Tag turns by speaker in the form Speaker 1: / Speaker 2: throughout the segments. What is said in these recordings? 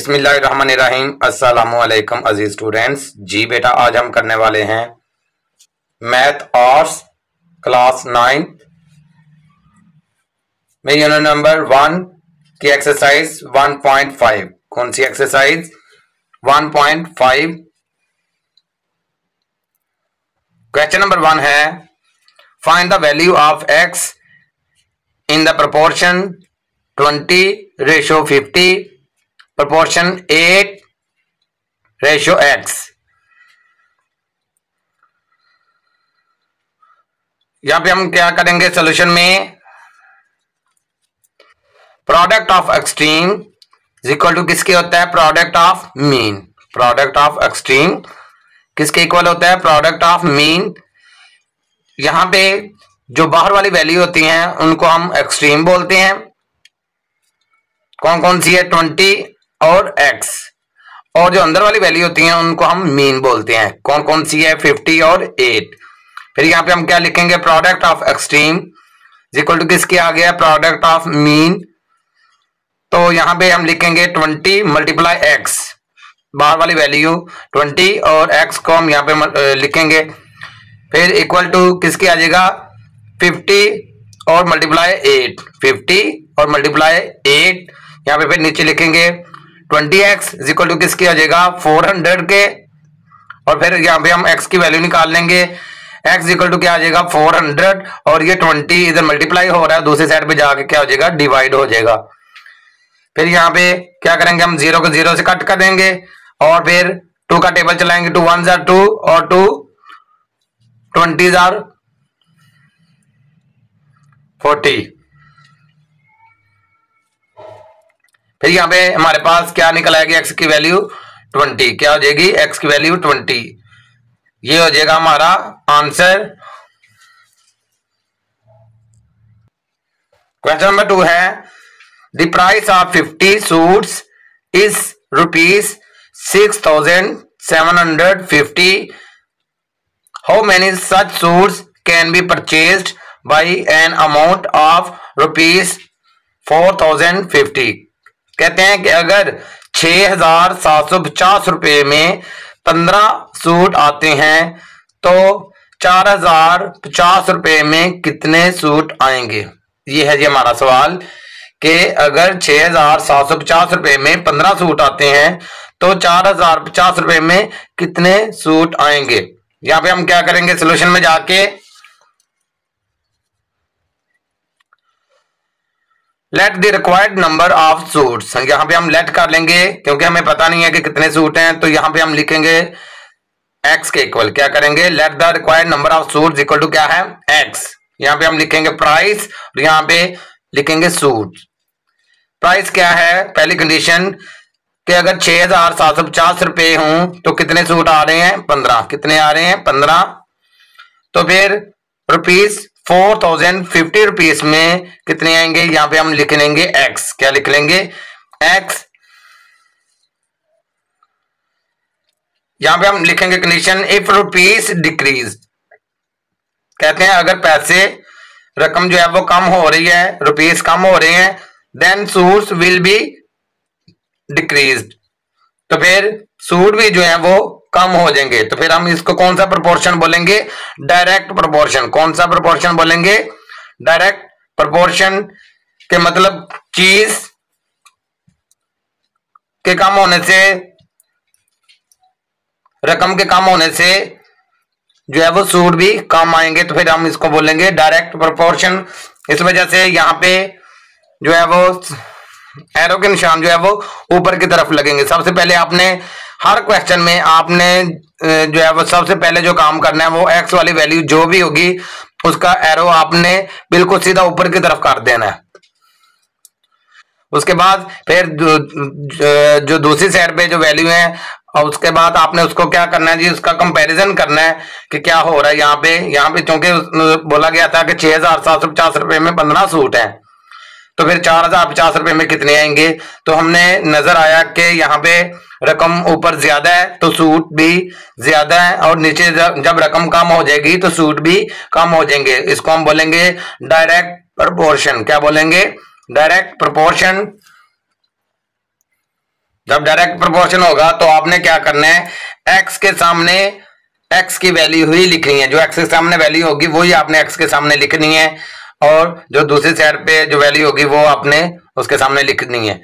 Speaker 1: बिस्मिल्लाहिर्रहमानिर्रहीम। अस्सलामुअलैकुम अजीज स्टूडेंट्स। जी बेटा, आज हम करने वाले हैं मैथ आर्ट्स क्लास 9 में यूनिट नंबर 1 की एक्सरसाइज 1.5। कौन सी एक्सरसाइज? 1.5। क्वेश्चन नंबर 1 है find the value of x in the proportion 20:50 proportion 8:x। यहां पे हम क्या करेंगे सॉल्यूशन में? Product of extreme is equal to किसके होता है? Product of mean. Product of extreme किसके इक्वल होता है? Product of mean. यहां पे जो बाहर वाली वैल्यू होती हैं उनको हम एक्सट्रीम बोलते हैं। कौन कौन सी है? 20 और x। और जो अंदर वाली वैल्यू होती हैं उनको हम मीन बोलते हैं। कौन कौन सी है? 50 और 8। फिर यहां पे हम क्या लिखेंगे? Product of extreme equal to किसके आ गया? Product of mean. तो यहां पे हम लिखेंगे 20 मल्टीप्लाई x, बाहर वाली वैल्यू 20 और x को हम यहां पे लिखेंगे। फिर इक्वल टू किसके आ जाएगा? 50 और मल्टीप्लाई 8। 50 और मल्टीप्लाई 8। यहां पे फिर नीचे लिखेंगे 20x इज इक्वल टू किसकी आ जाएगा? 400 के। और फिर यहां पे हम x की वैल्यू निकाल लेंगे। x इक्वल टू क्या आ जाएगा? 400 और ये 20 इधर मल्टीप्लाई हो रहा है, दूसरी साइड पे जाके क्या हो जाएगा? डिवाइड हो जाएगा। फिर यहाँ पे क्या करेंगे? हम 0 को 0 से कट कर देंगे और फिर 2 का टेबल चलाएंगे। 2 1s are 2 और 2 20s are 40। फिर यहां पे हमारे पास क्या निकल आएगी? x की वैल्यू 20। क्या हो जाएगी? x की वैल्यू 20। ये हो जाएगा हमारा आंसर। क्वेश्चन नंबर 2 है the price of 50 suits is ₹6,750। How many such suits can be purchased by an amount of ₹4,050। कहते हैं कि अगर 6,750 रुपए में 15 सूट आते हैं तो 4,050 रुपए में कितने सूट आएंगे? ये है जी हमारा सवाल कि अगर 6,750 रुपए में 15 सूट आते हैं तो 4,050 रुपए में कितने सूट आएंगे? यहां पे हम क्या करेंगे? सोल्यूशन में जाके late the required number of suits, यहां पे हम लेट कर लेंगे क्योंकि हमें पता नहीं है कि कितने सूट हैं। तो यहां पे हम लिखेंगे x के इक्वल क्या करेंगे? Let the required number of suits equal to क्या है? x। यहां पे हम लिखेंगे प्राइस और यहां पे लिखेंगे सूट। प्राइस क्या है? पहली कंडीशन कि अगर 6,750 रुपए हों तो कितने सूट आ रहे हैं? 15। कितने आ रहे हैं? 15। तो फिर ₹4,050 रुपीस में कितने आएंगे? यहां पे हम लिख लेंगे x। क्या लिख लेंगे? x। यहां पे हम लिखेंगे कंडीशन इफ रुपीस डिक्रीज। कहते हैं अगर पैसे रकम जो है वो कम हो रही है, रुपीस कम हो रहे हैं, then suits will be decreased. तो फिर सूट भी जो है वो कम हो जाएंगे। तो फिर हम इसको कौन सा प्रोपोर्शन बोलेंगे? Direct proportion. कौन सा प्रोपोर्शन बोलेंगे? डायरेक्ट प्रोपोर्शन के मतलब चीज के कम होने से, रकम के कम होने से जो है वो सूट भी कम आएंगे। तो फिर हम इसको बोलेंगे डायरेक्ट प्रोपोर्शन। इस वजह से यहां पे जो है वो एरो के निशान जो है वो ऊपर की तरफ लगेंगे। सबसे पहले आपने हर क्वेश्चन में आपने जो है वो सबसे पहले जो काम करना है वो x वाली वैल्यू जो भी होगी उसका एरो आपने बिल्कुल सीधा ऊपर की तरफ कर देना है। उसके बाद फिर जो दूसरी साइड पे जो वैल्यू है और उसके बाद आपने उसको क्या करना है जी? उसका कंपैरिजन करना है कि क्या हो रहा है यहाँ पे क्योंकि बोला गया था कि 6,750 रुपए में 15 सूट है तो फिर 4,050 रुपए में कितने आएंगे? तो हमने नजर आया कि यहाँ पे रकम ऊपर ज्यादा है तो सूट भी ज्यादा है और नीचे जब रकम कम हो जाएगी तो सूट भी कम हो जाएंगे। इसको हम बोलेंगे डायरेक्ट प्रोपोर्शन। क्या बोलेंगे? Direct proportion. जब डायरेक्ट प्रोपोर्शन होगा तो आपने क्या करना है, एक्स के सामने एक्स की वैल्यू ही लिखनी है, जो एक्स के सामने वैल्यू होगी वही आपने एक्स के सामने लिखनी है, और जो दूसरी साइड पे जो वैल्यू होगी वो आपने उसके सामने लिखनी है।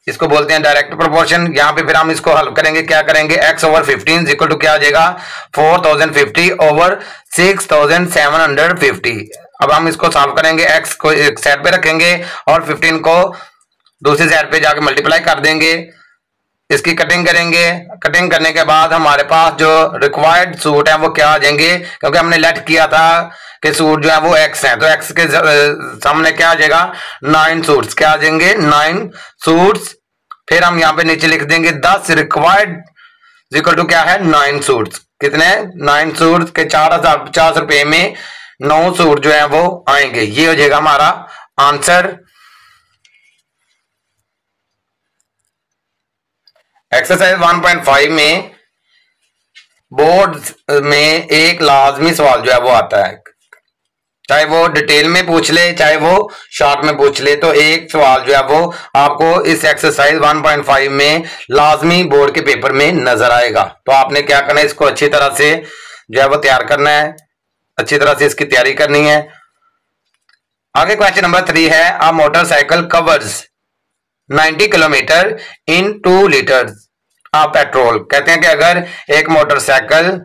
Speaker 1: इसको बोलते हैं डायरेक्ट प्रोपोर्शन। यहाँ पे फिर हम इसको हल करेंगे, क्या करेंगे, x ओवर 15 इक्वल टू क्या आ जाएगा, 4050 ओवर 6750। अब हम इसको सॉल्व करेंगे, x को एक साइड पे रखेंगे और 15 को दूसरी साइड पे जाके मल्टीप्लाई कर देंगे, इसकी कटिंग करेंगे। कटिंग करने के बाद हमारे पास जो रिक्वायर्ड सूट है वो क्या आ जाएंगे, क्योंकि हमने लेट किया था कि सूट जो है वो x है, तो x के सामने क्या आ जाएगा, 9 सूट्स क्या आ जाएंगे, 9 सूट्स। फिर हम यहाँ पे नीचे लिख देंगे 10 रिक्वायर्ड इक्वल टू क्या है, 9 सूट्स। कितने, 9 सूट्स के 4050 रुपए में 9 सूट जो है वो आएंगे। ये हो जाएगा हमारा आंसर। एक्सरसाइज 1.5 में बोर्ड में एक लाजमी सवाल जो है वो आता है, चाहे वो डिटेल में पूछ ले चाहे वो शॉर्ट में पूछ ले, तो एक सवाल जो है वो आपको इस एक्सरसाइज 1.5 में लाजमी बोर्ड के पेपर में नजर आएगा। तो आपने क्या करना है, इसको अच्छी तरह से जो है वो तैयार करना है, अच्छी तरह से इसकी तैयारी करनी है। आगे क्वेश्चन नंबर 3 है, a motorcycle covers 90 kilometre in 2 litres of petrol. कहते हैं कि अगर एक मोटरसाइकिल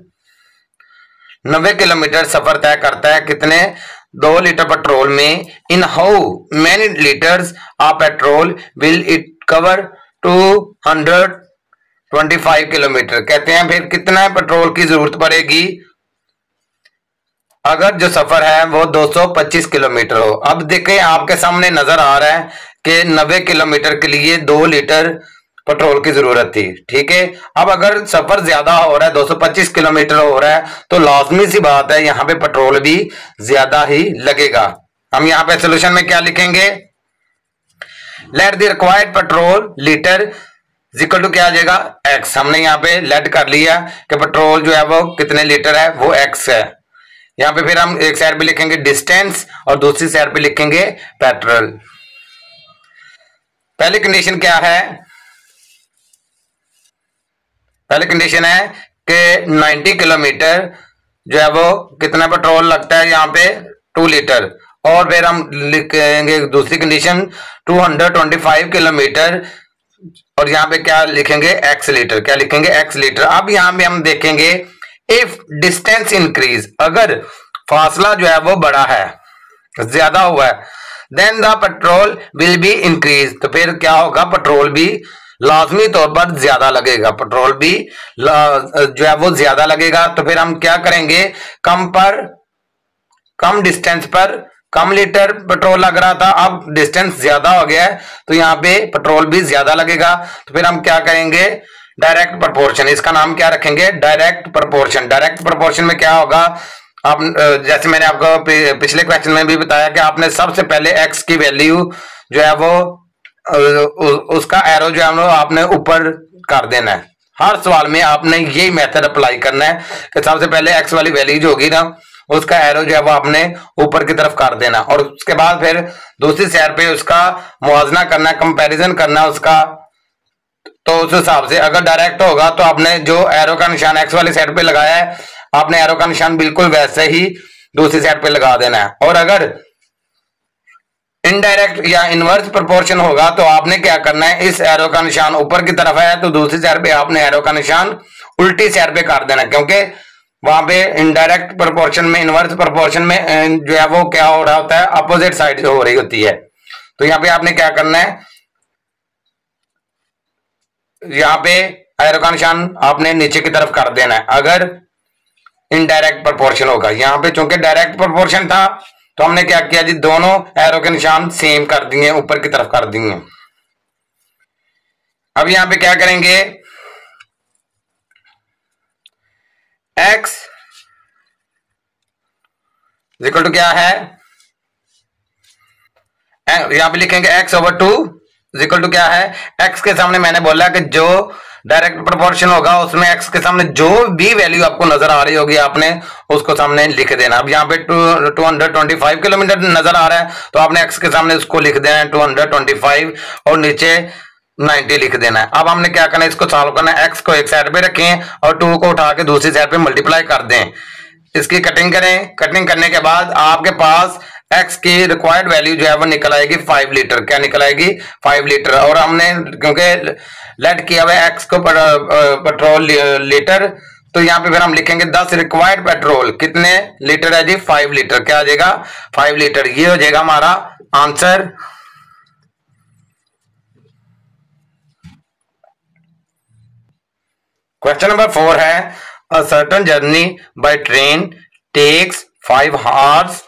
Speaker 1: 90 किलोमीटर सफर तय करता है कितने, 2 लीटर पेट्रोल में, in how many litres of petrol will it cover 225 kilometre. कहते हैं फिर कितना पेट्रोल की जरूरत पड़ेगी अगर जो सफर है वो 225 किलोमीटर हो। अब देखें आपके सामने नजर आ रहा है कि 90 किलोमीटर के लिए 2 लीटर पेट्रोल की जरूरत थी, ठीक है। अब अगर सफर ज्यादा हो रहा है, 225 किलोमीटर हो रहा है, तो लाजमी सी बात है यहाँ पे पेट्रोल भी ज्यादा ही लगेगा। हम यहाँ पे सोल्यूशन में क्या लिखेंगे, let the required petrol litre equal to क्या आ जाएगा, एक्स। हमने यहाँ पे लेट कर लिया कि पेट्रोल जो है वो कितने लीटर है, वो एक्स है। यहाँ पे फिर हम एक साइड पे लिखेंगे डिस्टेंस और दूसरी साइड पे लिखेंगे पेट्रोल। पहली कंडीशन क्या है, पहली कंडीशन है कि 90 किलोमीटर जो है वो कितना पेट्रोल लगता है, यहाँ पे 2 लीटर। और फिर हम लिखेंगे दूसरी कंडीशन 225 किलोमीटर, और यहाँ पे क्या लिखेंगे, एक्स लीटर। क्या लिखेंगे, एक्स लीटर। अब यहाँ पे हम देखेंगे इफ डिस्टेंस इंक्रीज, अगर फासला जो है वो बड़ा है, ज्यादा हुआ है, then the petrol will be increase, तो फिर क्या होगा, पेट्रोल भी लाजमी तौर पर ज्यादा लगेगा, पेट्रोल भी जो है वो ज्यादा लगेगा। तो फिर हम क्या करेंगे, कम डिस्टेंस पर कम लीटर पेट्रोल लग रहा था, अब डिस्टेंस ज्यादा हो गया है तो यहाँ पे पेट्रोल भी ज्यादा लगेगा। तो फिर हम क्या करेंगे, डायरेक्ट प्रोपोर्शन, इसका नाम क्या रखेंगे, डायरेक्ट प्रोपोर्शन। डायरेक्ट प्रोपोर्शन में क्या होगा, आप जैसे मैंने आपको पिछले क्वेश्चन में भी बताया कि आपने सबसे पहले एक्स की वैल्यू जो है वो उसका एरो जो है वो आपने ऊपर कर देना है। हर सवाल में आपने यही मेथड अप्लाई करना है कि सबसे पहले एक्स वाली वैल्यू जो होगी ना, उसका एरो जो है वो आपने ऊपर की तरफ कर देना, और उसके बाद फिर दूसरी साइड पे उसका मुआवजना करना है, कंपैरिजन करना है उसका। तो उस हिसाब से अगर डायरेक्ट होगा तो आपने जो एरो का निशान एक्स वाली साइड पे लगाया है, आपने एरो का निशान बिल्कुल वैसे ही दूसरी साइड पे लगा देना है। और अगर इनडायरेक्ट या इनवर्स प्रोपोर्शन होगा तो आपने क्या करना है, इस एरो का निशान ऊपर की तरफ है तो दूसरी साइड पे आपने एरो का निशान उल्टी साइड पे कर देना, क्योंकि वहां पे इनडायरेक्ट प्रोपोर्शन में, इनवर्स प्रोपोर्शन में जो है वो क्या हो रहा होता है, अपोजिट साइड हो रही होती है। तो यहाँ पे आपने क्या करना है, यहाँ पे एरो का निशान आपने नीचे की तरफ कर देना है अगर इनडायरेक्ट प्रोपोर्शन होगा। यहाँ पे चूंकि डायरेक्ट प्रोपोर्शन था तो हमने क्या किया जी, दोनों एरो के निशान सेम कर दिए, ऊपर की तरफ कर दिए। अब यहाँ पे क्या करेंगे, x इक्वल टू क्या है, यहां पे लिखेंगे x ओवर 2 इक्वल टू क्या है, x के सामने मैंने बोला कि जो डायरेक्ट प्रोपोर्शन होगा उसमें x के सामने जो भी वैल्यू आपको नजर आ रही होगी आपने उसको सामने लिख देना। अब यहाँ पे 225 किलोमीटर नजर आ रहा है तो आपने x के सामने उसको लिख देना है 225, और नीचे 90 लिख देना है। अब हमने क्या करना है, इसको सॉल्व करना है। x को एक साइड पे रखें और 2 को उठा के दूसरी साइड पे मल्टीप्लाई कर दें। इसकी कटिंग करें। कटिंग करने के बाद आपके पास x की रिक्वायर्ड वैल्यू जो है वो निकल आएगी 5 लीटर। क्या निकल आएगी? 5 लीटर। और हमने क्योंकि लेट किया हुआ है x को पेट्रोल लीटर, तो यहाँ पे फिर हम लिखेंगे 10 रिक्वायर्ड पेट्रोल कितने लीटर है जी? 5 लीटर। क्या आ जाएगा? 5 लीटर। ये हो जाएगा हमारा आंसर। क्वेश्चन नंबर 4 है a certain journey by train takes 5 hours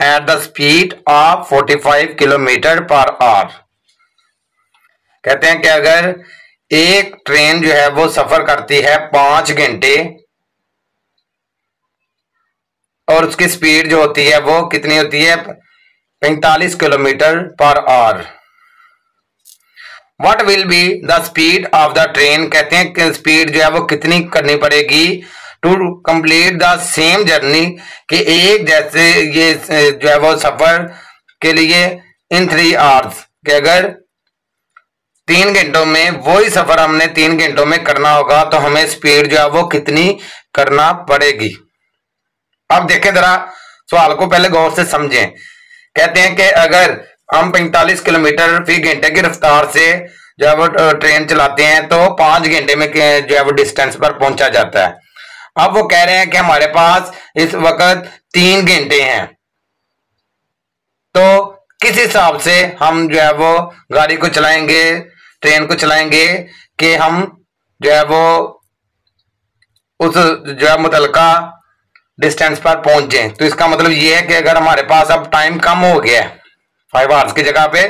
Speaker 1: at the speed of 45 kilometre per hour. कहते हैं कि अगर एक ट्रेन जो है वो सफर करती है 5 घंटे और उसकी स्पीड जो होती है वो कितनी होती है? 45 kilometre per our. What will be the speed of the train? कहते हैं कि स्पीड जो है वो कितनी करनी पड़ेगी to complete the same journey, कि एक जैसे ये जो है वो सफर के लिए इन 3 आवर्स, कि अगर 3 घंटों में वही सफर हमने 3 घंटों में करना होगा तो हमें स्पीड जो है वो कितनी करना पड़ेगी। अब देखें जरा सवाल को पहले गौर से समझें। कहते हैं कि अगर हम 45 किलोमीटर फी घंटे की रफ्तार से जो है वो ट्रेन चलाते हैं तो 5 घंटे में जो है वो डिस्टेंस पर पहुंचा जाता है। अब वो कह रहे हैं कि हमारे पास इस वक्त 3 घंटे हैं, तो किस हिसाब से हम जो है वो गाड़ी को चलाएंगे, ट्रेन को चलाएंगे कि हम जो है वो उस जो है मुतलका डिस्टेंस पर पहुंच जाए। तो इसका मतलब ये है कि अगर हमारे पास अब टाइम कम हो गया है, 5 आवर्स की जगह पे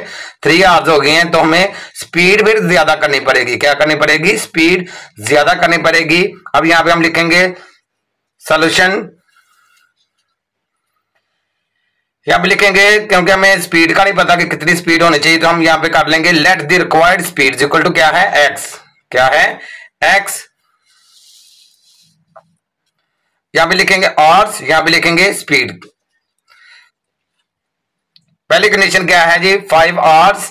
Speaker 1: 3 आवर्स हो गए हैं, तो हमें स्पीड फिर ज्यादा करनी पड़ेगी। क्या करनी पड़ेगी? स्पीड ज्यादा करनी पड़ेगी। अब यहां पे हम लिखेंगे सॉल्यूशन, यहां पे लिखेंगे क्योंकि हमें स्पीड का नहीं पता कि कितनी स्पीड होनी चाहिए, तो हम यहां पे कर लेंगे let the required speed equal to क्या है? x। क्या है? x। यहां पे लिखेंगे आवर्स, यहां पे लिखेंगे स्पीड। पहली कंडीशन क्या है जी? 5 आवर्स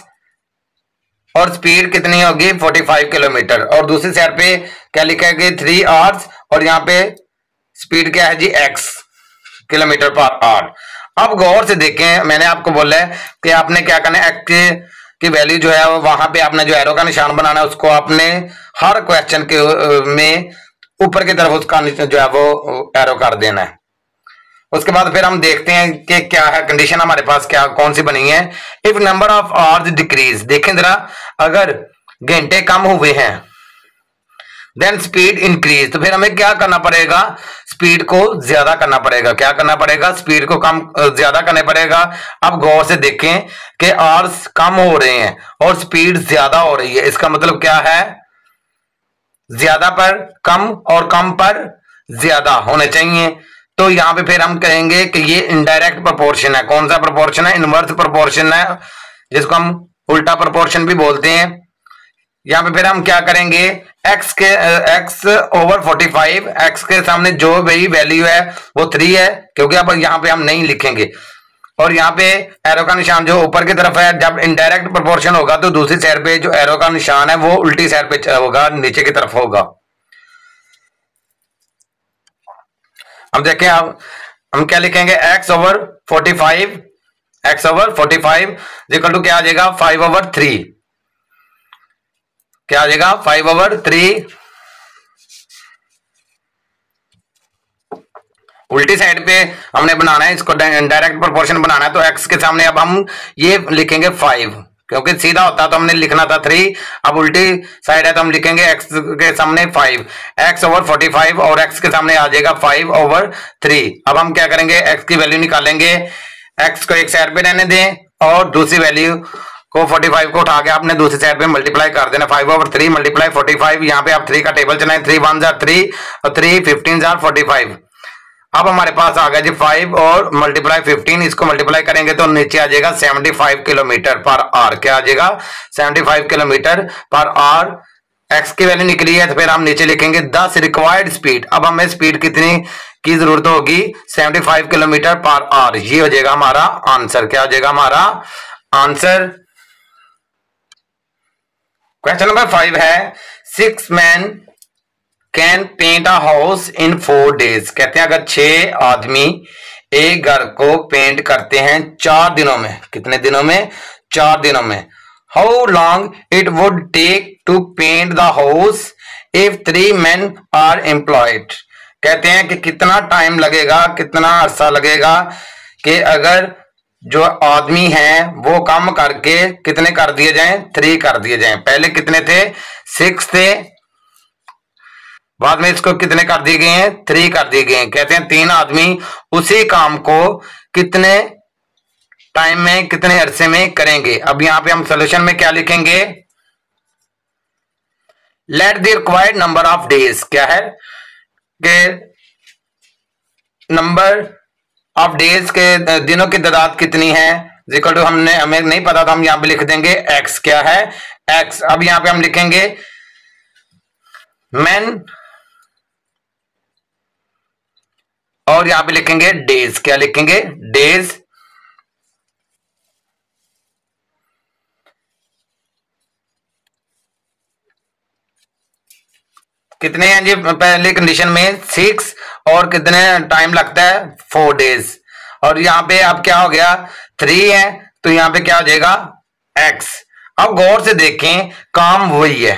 Speaker 1: और स्पीड कितनी होगी? 45 किलोमीटर। और दूसरी साइड पे क्या लिखेंगे? 3 आवर्स और यहां पे स्पीड क्या है जी? x kilometre per our. अब गौर से देखें, मैंने आपको बोला है कि आपने क्या करना है, x की वैल्यू जो है वहां पे आपने जो एरो का निशान बनाना है उसको आपने हर क्वेश्चन के में ऊपर की तरफ उसका जो है वो एरो कर देना है। उसके बाद फिर हम देखते हैं कि क्या है कंडीशन हमारे पास, क्या कौन सी बनी है। If number of hours decrease, देखें जरा, अगर घंटे कम हुए हैं देन स्पीड इंक्रीज, तो फिर हमें क्या करना पड़ेगा? स्पीड को ज्यादा करना पड़ेगा। क्या करना पड़ेगा? स्पीड को कम ज्यादा करना पड़ेगा। अब गौर से देखें कि आवर्स कम हो रहे हैं और स्पीड ज्यादा हो रही है, इसका मतलब क्या है? ज्यादा पर कम और कम पर ज्यादा होने चाहिए। तो यहां पे फिर हम कहेंगे कि ये इनडायरेक्ट प्रोपोर्शन है। कौन सा प्रोपोर्शन है? इनवर्स प्रोपोर्शन है, जिसको हम उल्टा प्रोपोर्शन भी बोलते हैं। यहां पे फिर हम क्या करेंगे? x ओवर 45, x के सामने जो भी वैल्यू है वो 3 है, क्योंकि अब यहां पे हम नहीं लिखेंगे। और यहाँ पे एरो का निशान जो ऊपर की तरफ है, जब इनडायरेक्ट प्रोपोर्शन होगा तो दूसरी साइड पे जो एरो का निशान है वो उल्टी साइड पे होगा, नीचे की तरफ होगा। अब देखें, अब हम क्या लिखेंगे? x over 45, x over 45 equal to क्या आ जाएगा? 5 ओवर 3। क्या आ जाएगा? 5 ओवर 3। उल्टी साइड पे हमने बनाना है, इसको डायरेक्ट प्रोपोर्शन बनाना है, तो x के सामने अब हम ये लिखेंगे 5, क्योंकि सीधा होता तो हमने लिखना था 3। अब उल्टी साइड है तो हम लिखेंगे x के सामने 5, x ओवर 45 और x के सामने आ जाएगा 5 ओवर 3। अब हम क्या करेंगे? x की वैल्यू निकालेंगे। x को एक साइड पे रहने दें और दूसरी वैल्यू को 45 को उठा के आपने दूसरी साइड पे मल्टीप्लाई कर देना। 5 ओवर 3 मल्टीप्लाई 45, यहाँ पे आप 3 का टेबल चलाएं, 3 1 जार 3 और 3 15 जार 45। अब हमारे पास आ गया जी 5 और मल्टीप्लाई 15, इसको मल्टीप्लाई करेंगे तो नीचे आ जाएगा 75 किलोमीटर पर आवर। क्या आ जाएगा? 75 किलोमीटर पर आवर। x की वैल्यू निकली है तो फिर हम नीचे लिखेंगे 10 रिक्वायर्ड स्पीड। अब हमें स्पीड कितनी की जरूरत होगी? 75 किलोमीटर पर आवर। ये हो जाएगा हमारा आंसर। क्या हो जाएगा हमारा आंसर? क्वेश्चन नंबर 5 है 6 men can paint a house in 4 days। कहते हैं अगर 6 आदमी एक घर को पेंट करते हैं 4 दिनों में। कितने दिनों में? 4 दिनों में। How long it would take to paint the house if 3 men are employed. कहते हैं कि कितना टाइम लगेगा, कितना अरसा लगेगा कि अगर जो आदमी हैं वो काम करके कितने कर दिए जाएं? 3 कर दिए जाएं। पहले कितने थे? 6 थे, बाद में इसको कितने कर दिए गए हैं? 3 कर दिए गए हैं। कहते हैं 3 आदमी उसी काम को कितने टाइम में, कितने अरसे में करेंगे। अब यहां पे हम सोल्यूशन में क्या लिखेंगे? Let the required number of days. क्या है कि नंबर ऑफ डेज के दिनों की तादाद कितनी है, इक्वल टू हमें नहीं पता तो हम यहां पे लिख देंगे x। क्या है? x। अब यहां पे हम लिखेंगे men और यहां पे लिखेंगे डेज। क्या लिखेंगे? डेज। कितने हैं जी पहले कंडीशन में? 6 और कितने टाइम लगता है? 4 days। और यहां पे अब क्या हो गया? 3 है तो यहां पे क्या हो जाएगा? x। अब गौर से देखें, काम वही है,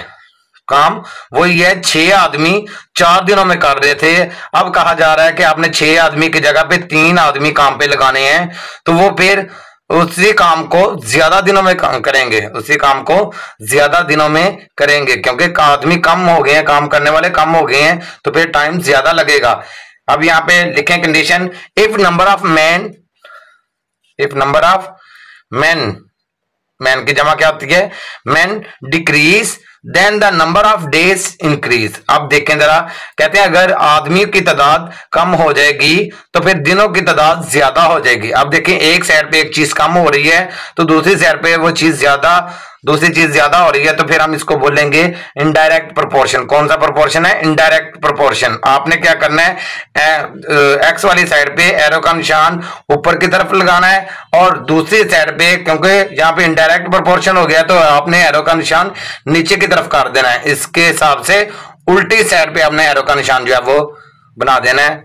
Speaker 1: काम वही है। 6 आदमी 4 दिनों में कर रहे थे। अब कहा जा रहा है कि आपने 6 आदमी की जगह पे 3 आदमी काम पे लगाने हैं, तो वो फिर उसी काम को ज्यादा दिनों में करेंगे, उसी काम को ज्यादा दिनों में करेंगे, क्योंकि आदमी कम हो गए हैं, काम करने वाले कम हो गए हैं, तो फिर टाइम ज्यादा लगेगा। अब यहां पे लिखें condition, if number of man, if number of man, man की जमा क्या होती है? Man decrease then the number of days increase. अब देखें जरा, कहते हैं अगर आदमियों की तादाद कम हो जाएगी तो फिर दिनों की तादाद ज्यादा हो जाएगी। अब देखें एक साइड पे एक चीज कम हो रही है तो दूसरी साइड पे वो चीज ज्यादा, दूसरी चीज ज्यादा हो रही है, तो फिर हम इसको बोलेंगे इनडायरेक्ट प्रोपोर्शन। कौन सा प्रोपोर्शन है? Indirect proportion. आपने क्या करना है? एक्स वाली साइड पे एरो का निशान ऊपर की तरफ लगाना है और दूसरी साइड पे, क्योंकि यहाँ पे इनडायरेक्ट प्रोपोर्शन हो गया, तो आपने एरो का निशान नीचे की तरफ कर देना है। इसके हिसाब से उल्टी साइड पे आपने एरो का निशान जो है वो बना देना है।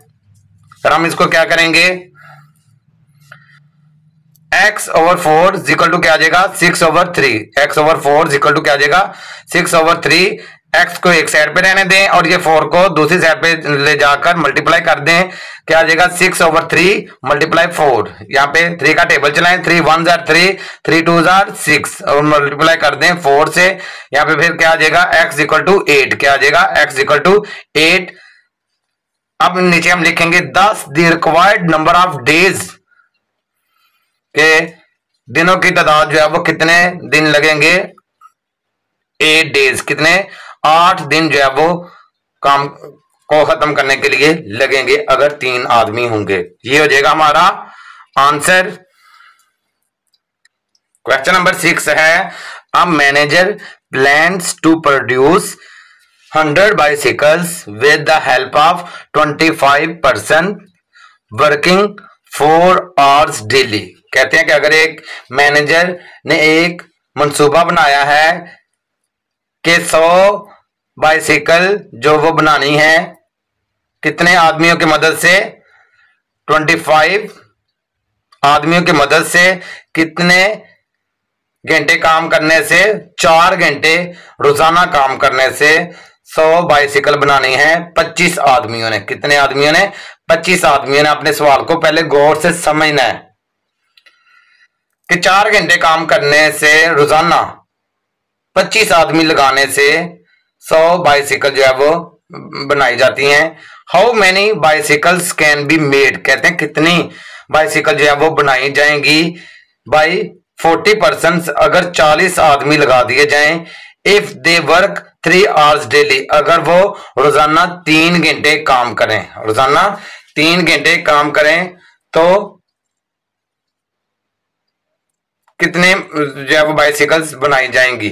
Speaker 1: फिर हम इसको क्या करेंगे? x/4 इक्वल टू क्या आ जाएगा? 6/3। x/4 इक्वल टू क्या आ जाएगा? 6/3। x को एक साइड पे रहने दें और ये 4 को दूसरी साइड पे ले जाकर मल्टीप्लाई कर दें। क्या आ जाएगा? 6/3 मल्टीप्लाई 4। यहाँ पे 3 का टेबल चलाएं, 3 1 जार 3, 3 2 जार 6 और मल्टीप्लाई कर दें 4 से। यहाँ पे फिर क्या आ जाएगा? x equal to 8। क्या आ जाएगा? x equal to 8। अब नीचे हम लिखेंगे 10 the required number of days के दिनों की तादाद जो है वो कितने दिन लगेंगे? 8 days। कितने? 8 दिन जो है वो काम को खत्म करने के लिए लगेंगे अगर 3 आदमी होंगे। ये हो जाएगा हमारा आंसर। क्वेश्चन नंबर 6 है a manager plans to produce 100 bicycles with the help of 25 person working 4 hours daily. कहते हैं कि अगर एक मैनेजर ने एक मंसूबा बनाया है कि 100 बाइसिकल जो वो बनानी है, कितने आदमियों की मदद से? 25 आदमियों की मदद से। कितने घंटे काम करने से? 4 घंटे रोजाना काम करने से 100 बाइसिकल बनानी है 25 आदमियों ने। कितने आदमियों ने? 25 आदमियों ने। अपने सवाल को पहले गौर से समझना है कि 4 घंटे काम करने से रोजाना 25 आदमी लगाने से 100 बाइसिकल जो है वो बनाई जाती हैं। How many bicycles can be made. कहते हैं कितनी बाइसिकल जो है वो बनाई जाएंगी बाई 40% अगर 40 आदमी लगा दिए जाएं। If they work 3 hours daily, अगर वो रोजाना 3 घंटे काम करें, रोजाना 3 घंटे काम करें तो कितने जो है वो बाइसिकल्स बनाई जाएंगी।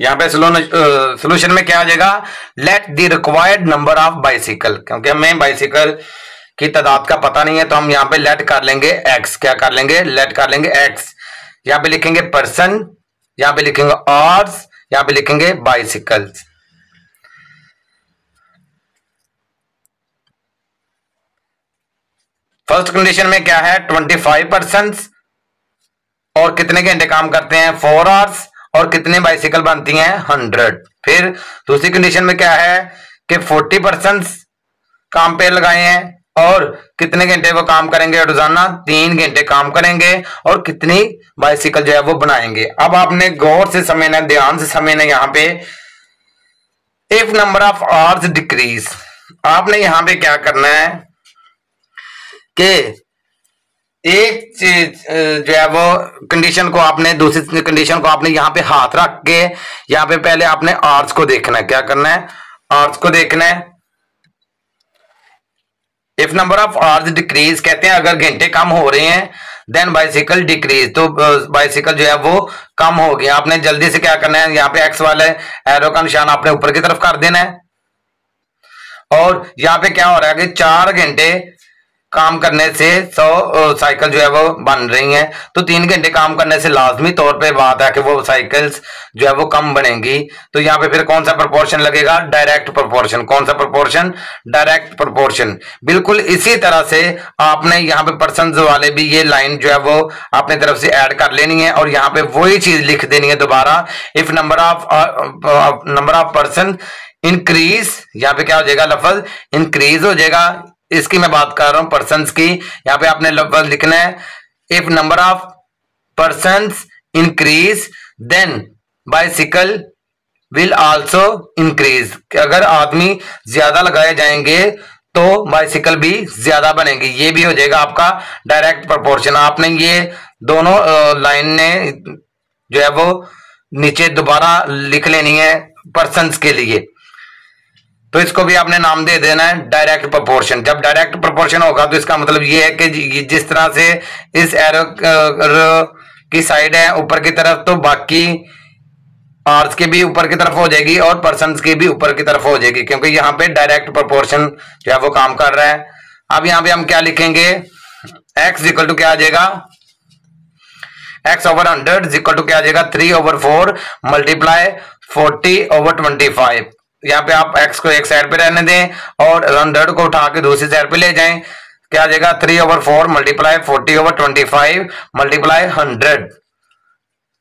Speaker 1: यहां पे सोल्यूशन में क्या आ जाएगा? Late the required number of bicycle. क्योंकि हमें बाइसिकल की तादाद का पता नहीं है तो हम यहां पे लेट कर लेंगे x। क्या कर लेंगे? लेट कर लेंगे x। यहां पे लिखेंगे पर्सन यहां पे लिखेंगे आवर्स, यहां पे लिखेंगे बाइसिकल्स। फर्स्ट कंडीशन में क्या है 25% और कितने घंटे काम करते हैं 4 आवर्स और कितने बाइसिकल बनती हैं 100। फिर दूसरी कंडीशन में क्या है कि 40% काम पे लगाए हैं और कितने घंटे वो काम करेंगे रोजाना 3 घंटे काम करेंगे और कितनी बाइसिकल जो है वो बनाएंगे। अब आपने गौर से समझना, ध्यान से समझना, यहाँ पे if number of hours decrease, आपने यहां पे क्या करना है कि एक चीज जो है वो कंडीशन को आपने, दूसरी कंडीशन को आपने यहां पे हाथ रख के यहां पे पहले आपने आवर्स को देखना है। क्या करना है, आवर्स को देखना है। If number of hours decrease, कहते हैं अगर घंटे कम हो रहे हैं देन बाइसिकल डिक्रीज, तो बाइसिकल जो है वो कम हो गया। आपने जल्दी से क्या करना है, यहाँ पे एक्स वाले एरो का निशान आपने ऊपर की तरफ कर देना है और यहाँ पे क्या हो रहा है कि 4 घंटे काम करने से 100 साइकिल जो है वो बन रही हैं, तो 3 घंटे काम करने से लाजमी तौर पे बात है कि वो साइकिल्स जो है वो कम बनेंगी। तो यहाँ पे फिर कौन सा प्रोपोर्शन लगेगा, डायरेक्ट प्रोपोर्शन। कौन सा प्रोपोर्शन, डायरेक्ट प्रोपोर्शन। बिल्कुल इसी तरह से आपने यहाँ पे पर्सन वाले भी ये लाइन जो है वो अपनी तरफ से ऐड कर लेनी है और यहाँ पे वही चीज लिख देनी है दोबारा। If number of person increase, यहाँ पे क्या हो जाएगा, लफ्ज इंक्रीज हो जाएगा। इसकी मैं बात कर रहा हूं पर्सन्स की। यहां पे आपने लफ्ज लिखना है if number of persons increase then bicycle will also increase. अगर आदमी ज्यादा लगाए जाएंगे तो बाइसिकल भी ज्यादा बनेगी। ये भी हो जाएगा आपका डायरेक्ट प्रोपोर्शन। आपने ये दोनों लाइन ने जो है वो नीचे दोबारा लिख लेनी है पर्सन्स के लिए, तो इसको भी आपने नाम दे देना है डायरेक्ट प्रोपोर्शन। जब डायरेक्ट प्रोपोर्शन होगा तो इसका मतलब ये है कि जिस तरह से इस एरो की साइड है ऊपर की तरफ, तो बाकी आर्स के भी ऊपर की तरफ हो जाएगी और पर्सन्स की भी ऊपर की तरफ हो जाएगी, क्योंकि यहाँ पे डायरेक्ट प्रोपोर्शन जो है वो काम कर रहा है। अब यहाँ पे हम क्या लिखेंगे, x इक्वल टू क्या आ जाएगा, x ओवर 100 इक्वल टू क्या आ जाएगा 3/4 मल्टीप्लाई 40/25। यहाँ पे आप x को एक साइड पे रहने दें और 100 को उठा के दूसरी साइड पे ले जाएं। क्या आ जाएगा 3/4 मल्टीप्लाई 40/25 मल्टीप्लाई 100।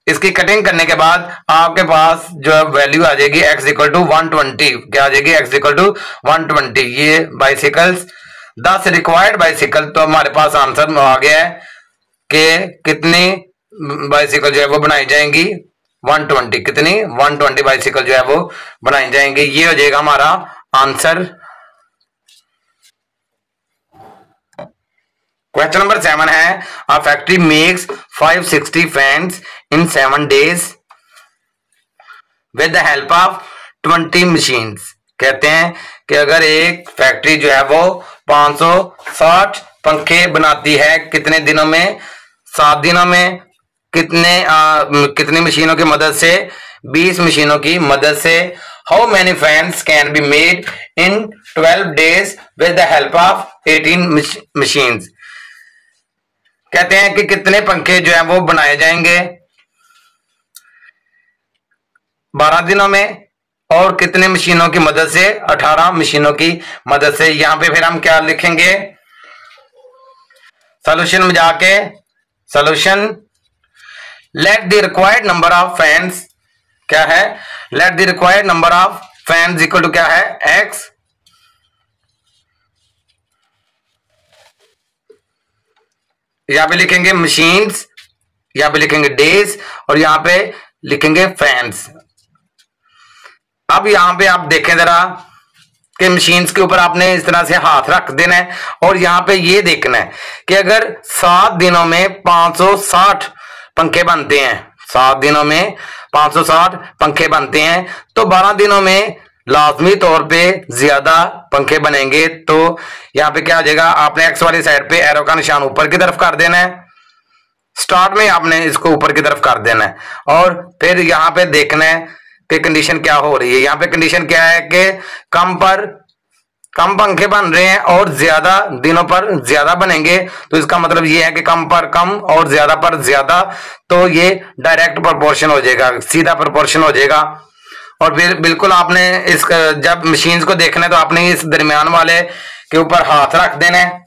Speaker 1: इसकी कटिंग करने के बाद आपके पास जो वैल्यू आ जाएगी x इक्वल टू 120। क्या आ जाएगी, x इक्वल टू 120। ये बाइसिकल्स 10 रिक्वायर्ड बाइसिकल, तो हमारे पास आंसर आ गया है कि कितनी बाइसिकल जो है वो बनाई जाएंगी 120। कितनी 120 बाइसिकल जो है वो बनाई जाएंगे। ये हो जाएगा हमारा आंसर। क्वेश्चन नंबर 7 है a factory makes 560 fans in 7 days with the help of 20 machines. कहते हैं कि अगर एक फैक्ट्री जो है वो 560 पंखे बनाती है कितने दिनों में, 7 दिनों में। कितनी मशीनों की मदद से, 20 मशीनों की मदद से। How many fans can be made in 12 days with the help of 18 machines. कहते हैं कि कितने पंखे जो है वो बनाए जाएंगे 12 दिनों में और कितने मशीनों की मदद से, 18 मशीनों की मदद से। यहां पे फिर हम क्या लिखेंगे, सॉल्यूशन में जाके solution let the required number of fans क्या है, let the required number of fans equal to क्या है x। यहां पे लिखेंगे मशीन्स, यहां पे लिखेंगे डेज और यहां पे लिखेंगे फैंस। अब यहां पे आप देखें जरा कि मशीन्स के ऊपर आपने इस तरह से हाथ रख देना है और यहां पे ये देखना है कि अगर 7 दिनों में 560 पंखे बनते हैं, 7 दिनों में 560 पंखे बनते हैं, तो 12 दिनों में लाजमी तौर पे ज्यादा पंखे बनेंगे। तो यहाँ पे क्या आ जाएगा, आपने एक्स वाली साइड पे एरो का निशान ऊपर की तरफ कर देना है। स्टार्ट में आपने इसको ऊपर की तरफ कर देना है और फिर यहाँ पे देखना है कि कंडीशन क्या हो रही है। यहाँ पे कंडीशन क्या है कि कम पर कम पंखे बन रहे हैं और ज्यादा दिनों पर ज्यादा बनेंगे, तो इसका मतलब ये है कि कम पर कम और ज्यादा पर ज्यादा, तो ये डायरेक्ट प्रोपोर्शन हो जाएगा, सीधा प्रोपोर्शन हो जाएगा। और फिर बिल्कुल आपने इस जब मशीन्स को देखना है तो आपने इस दरमियान वाले के ऊपर हाथ रख देना है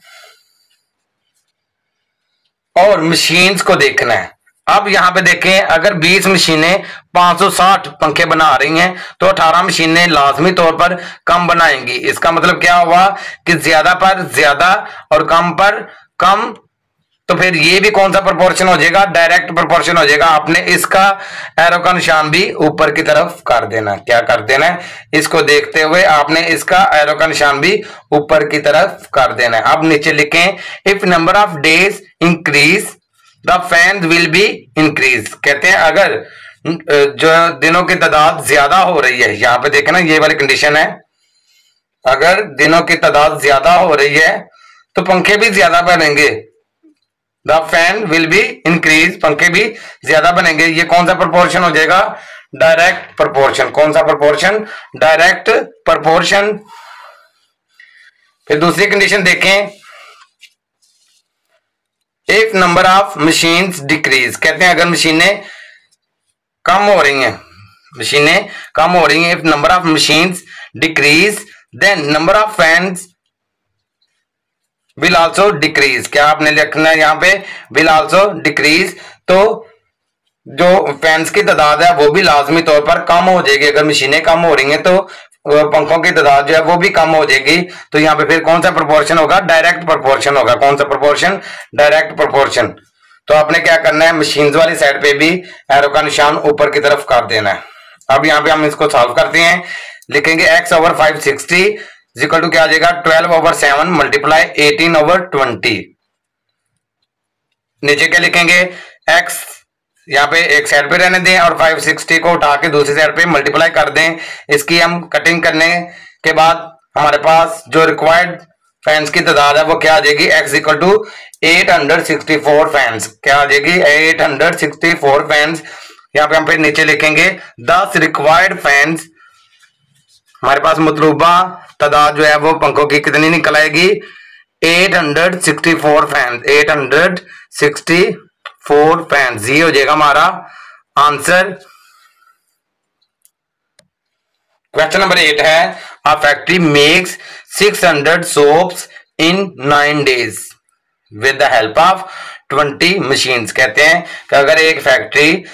Speaker 1: और मशीन्स को देखना है। अब यहां पे देखें, अगर 20 मशीनें 560 पंखे बना रही हैं तो 18 मशीनें लाजमी तौर पर कम बनाएंगी। इसका मतलब क्या हुआ कि ज्यादा पर ज्यादा और कम पर कम, तो फिर ये भी कौन सा प्रोपोर्शन हो जाएगा, डायरेक्ट प्रोपोर्शन हो जाएगा। आपने इसका एरो का निशान भी ऊपर की तरफ कर देना। क्या कर देना है, इसको देखते हुए आपने इसका एरो का निशान भी ऊपर की तरफ कर देना है। अब नीचे लिखें, if number of days increase the fan will be increase. कहते हैं अगर जो दिनों की तादाद ज्यादा हो रही है, यहां पे देखें ना ये वाली कंडीशन है, अगर दिनों की तादाद ज्यादा हो रही है तो पंखे भी ज्यादा बनेंगे। The fan will be increase, पंखे भी ज्यादा बनेंगे। ये कौन सा प्रोपोर्शन हो जाएगा, डायरेक्ट प्रोपोर्शन। कौन सा प्रोपोर्शन, डायरेक्ट प्रोपोर्शन। फिर दूसरी कंडीशन देखें, if number of machines decrease. कहते हैं अगर मशीनें कम हो रही हैं, मशीनें कम हो रही हैं, if number of machines decrease then number of fans will also decrease. क्या आपने लिखना है यहाँ पे, विल आल्सो डिक्रीज, तो जो फैंस की तादाद है वो भी लाजमी तौर पर कम हो जाएगी। अगर मशीनें कम हो रही हैं तो पंखों की तादाद जो है वो भी कम हो जाएगी। तो यहाँ पे फिर कौन सा प्रोपोर्शन होगा, डायरेक्ट प्रोपोर्शन होगा। कौन सा प्रोपोर्शन, डायरेक्ट प्रोपोर्शन। तो आपने क्या करना है, मशीन वाली साइड पे भी एरो का निशान ऊपर की तरफ कर देना है। अब यहाँ पे हम इसको सॉल्व करते हैं, लिखेंगे x/560 इक्वल टू क्या आ जाएगा, 12/7 मल्टीप्लाई 18/20। नीचे क्या लिखेंगे, x यहाँ पे एक साइड पे रहने दें और 560 को उठा के दूसरी साइड पे मल्टीप्लाई कर दें। इसकी हम कटिंग करने के बाद हमारे पास जो रिक्वायर्ड फैंस की तादाद है वो क्या आ जाएगी, x इक्वल टू 864 फैंस। क्या आ जाएगी, 864 फैंस। यहाँ पे हम फिर नीचे लिखेंगे 10 रिक्वायर्ड फैंस। हमारे पास मतलूबा तादाद जो है वो पंखों की कितनी निकल आएगी, 864 फैंस। 864 फैंस, ये हो जाएगा हमारा आंसर। क्वेश्चन नंबर 8 है, a factory makes 600 soaps in 9 days with the help of 20 machines. कहते हैं कि अगर एक फैक्ट्री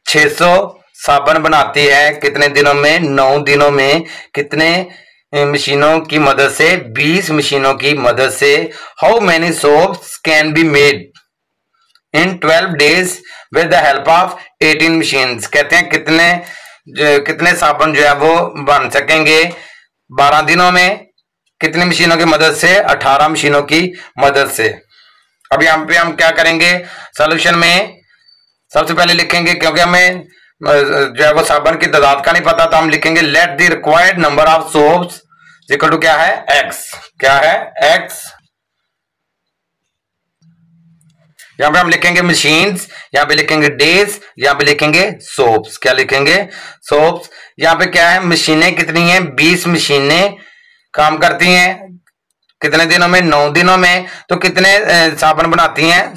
Speaker 1: 600 साबुन बनाती है कितने दिनों में, 9 दिनों में। कितने मशीनों की मदद से, 20 मशीनों की मदद से। How many soaps can be made in 12 days with the help of 18 machines. कहते हैं कितने साबुन जो है वो बन सकेंगे 12 दिनों में, कितनी मशीनों की मदद से, 18 मशीनों की मदद से। अब यहाँ पे हम क्या करेंगे, सॉल्यूशन में सबसे पहले लिखेंगे, क्योंकि हमें जो है वो साबुन की तादाद का नहीं पता, तो हम लिखेंगे let the required number of soaps equal to क्या है, x। क्या है, x। यहां पे हम लिखेंगे मशीन्स, यहां पे लिखेंगे डेज, यहां पे लिखेंगे सोप्स। क्या लिखेंगे, सोप्स। यहां पे क्या है, मशीनें कितनी हैं, 20 मशीनें काम करती हैं कितने दिनों में, 9 दिनों में। तो कितने साबुन बनाती हैं,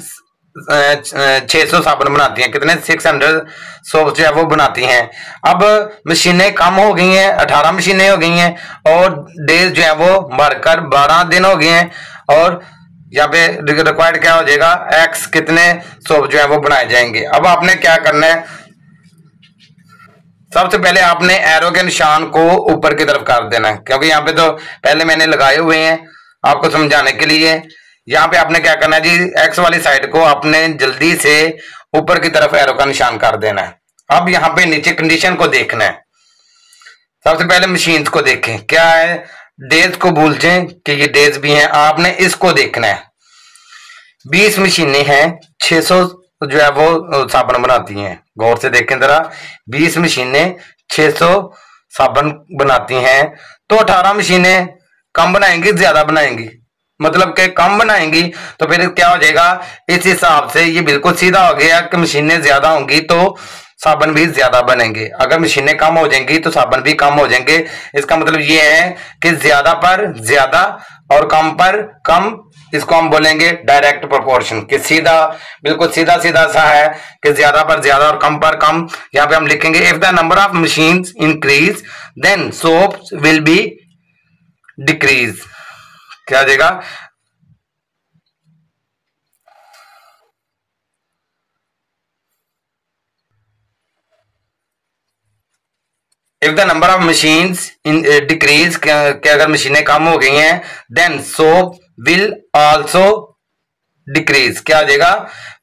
Speaker 1: 600 साबुन बनाती हैं। कितने, 600 सोप जो है वो बनाती हैं। अब मशीनें कम हो गई हैं, 18 मशीनें हो गई हैं और डेज जो है वो बढ़कर 12 दिन हो गए हैं। और यहाँ पे रिक्वायर्ड क्या हो जाएगा, x। कितने सोप जो है वो बनाए जाएंगे। अब आपने क्या करना है, सबसे पहले आपने एरो के निशान को ऊपर की तरफ कर देना है, क्योंकि यहाँ पे तो पहले मैंने लगाए हुए हैं आपको समझाने के लिए। यहाँ पे आपने क्या करना है जी, x वाली साइड को आपने जल्दी से ऊपर की तरफ एरो का निशान कर देना है। अब यहाँ पे नीचे कंडीशन को देखना है। सबसे पहले मशीन्स को देखें, क्या है, डेज को भूल जाएं कि ये डेज भी हैं, आपने इसको देखना है। 20 मशीनें हैं, 600 जो है वो साबुन बनाती हैं। गौर से देखें जरा, 20 मशीनें 600 साबुन बनाती हैं, तो 18 मशीनें कम बनाएंगी ज्यादा बनाएंगी, मतलब कि कम बनाएंगी। तो फिर क्या हो जाएगा, इस हिसाब से ये बिल्कुल सीधा हो गया कि मशीनें ज्यादा होंगी तो साबुन भी ज्यादा बनेंगे। अगर मशीनें कम हो जाएंगी तो साबुन भी कम हो जाएंगे। इसका मतलब ये है कि ज्यादा पर ज्यादा और कम पर कम, इसको हम बोलेंगे डायरेक्ट प्रोपोर्शन। कि सीधा, बिल्कुल सीधा सीधा सा है कि ज्यादा पर ज्यादा और कम पर कम। यहाँ पे हम लिखेंगे if the number of machines increase then soaps will be decrease. क्या आ जाएगा? If the number of machines decrease, कि अगर मशीनें कम हो गई हैं, then soap will also decrease. क्या आ जाएगा?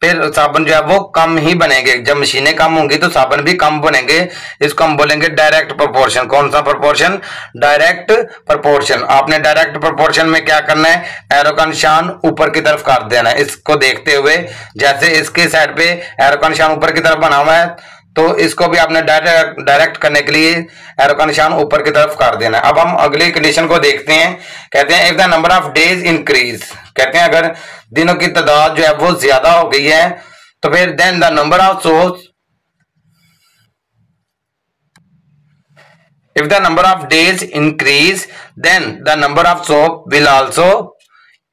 Speaker 1: फिर साबुन जो है वो कम ही बनेंगे। जब मशीनें कम होंगी तो साबुन भी कम बनेंगे। इसको हम बोलेंगे डायरेक्ट प्रोपोर्शन। कौन सा प्रोपोर्शन? Direct proportion. आपने डायरेक्ट प्रोपोर्शन में क्या करना है? एरो का निशान ऊपर की तरफ कर देना है। इसको देखते हुए, जैसे इसके साइड पे एरो का निशान ऊपर की तरफ बना हुआ है, तो इसको भी आपने डायरेक्ट करने के लिए एरो का निशान ऊपर की तरफ कर देना है। अब हम अगली कंडीशन को देखते हैं। कहते हैं if the number of days increase, कहते हैं अगर दिनों की तादाद जो है वो ज्यादा हो गई है, तो फिर then the number of soaps, if the number of days increase then the number of soap will also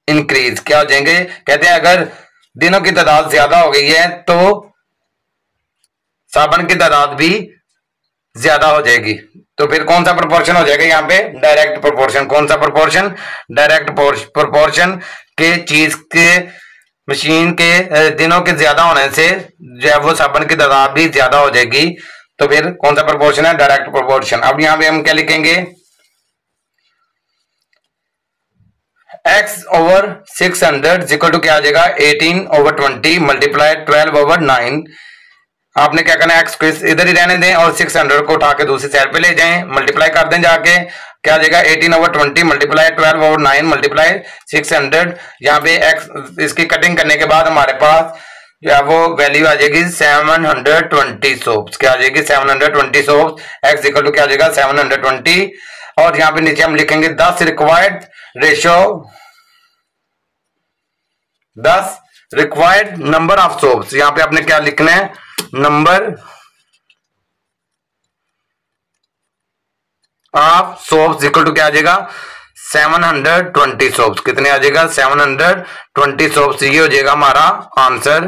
Speaker 1: increase. क्या हो जाएंगे? कहते हैं अगर दिनों की तादाद ज्यादा हो गई है तो साबुन की तादाद भी ज्यादा हो जाएगी। तो फिर कौन सा प्रोपोर्शन हो जाएगा यहाँ पे? Direct proportion. कौन सा प्रोपोर्शन? Direct proportion. के चीज के, मशीन के दिनों के ज्यादा होने से जो है वो साबुन की तादाद भी ज्यादा हो जाएगी। तो फिर कौन सा प्रोपोर्शन है? Direct proportion. अब यहाँ पे हम क्या लिखेंगे? x ओवर 600 इक्वल टू क्या आ जाएगा? 18/20 मल्टीप्लाई 12/9। आपने क्या करना है? एक्स को इधर ही रहने दें और 600 को उठा के दूसरी साइड पे ले जाएं, मल्टीप्लाई कर दें जाके। क्या आ जाएगा? 18/20 मल्टीप्लाई 12/9 मल्टीप्लाई 600। यहाँ पे एक्स, इसकी कटिंग करने के बाद हमारे पास जो है वो वैल्यू आ जाएगी 720 सोप्स। क्या आ जाएगी? 720 सोप्स। एक्स इक्वल टू क्या आ जाएगा? 720। और यहाँ पे नीचे हम लिखेंगे 10 required ratio, 10 required number of soaps. यहाँ पे आपने क्या लिखना है? Number of soaps equal to क्या आ जाएगा? 720 सोप्स। कितने आ जाएगा? 720 सोप्स। ये हो जाएगा हमारा आंसर।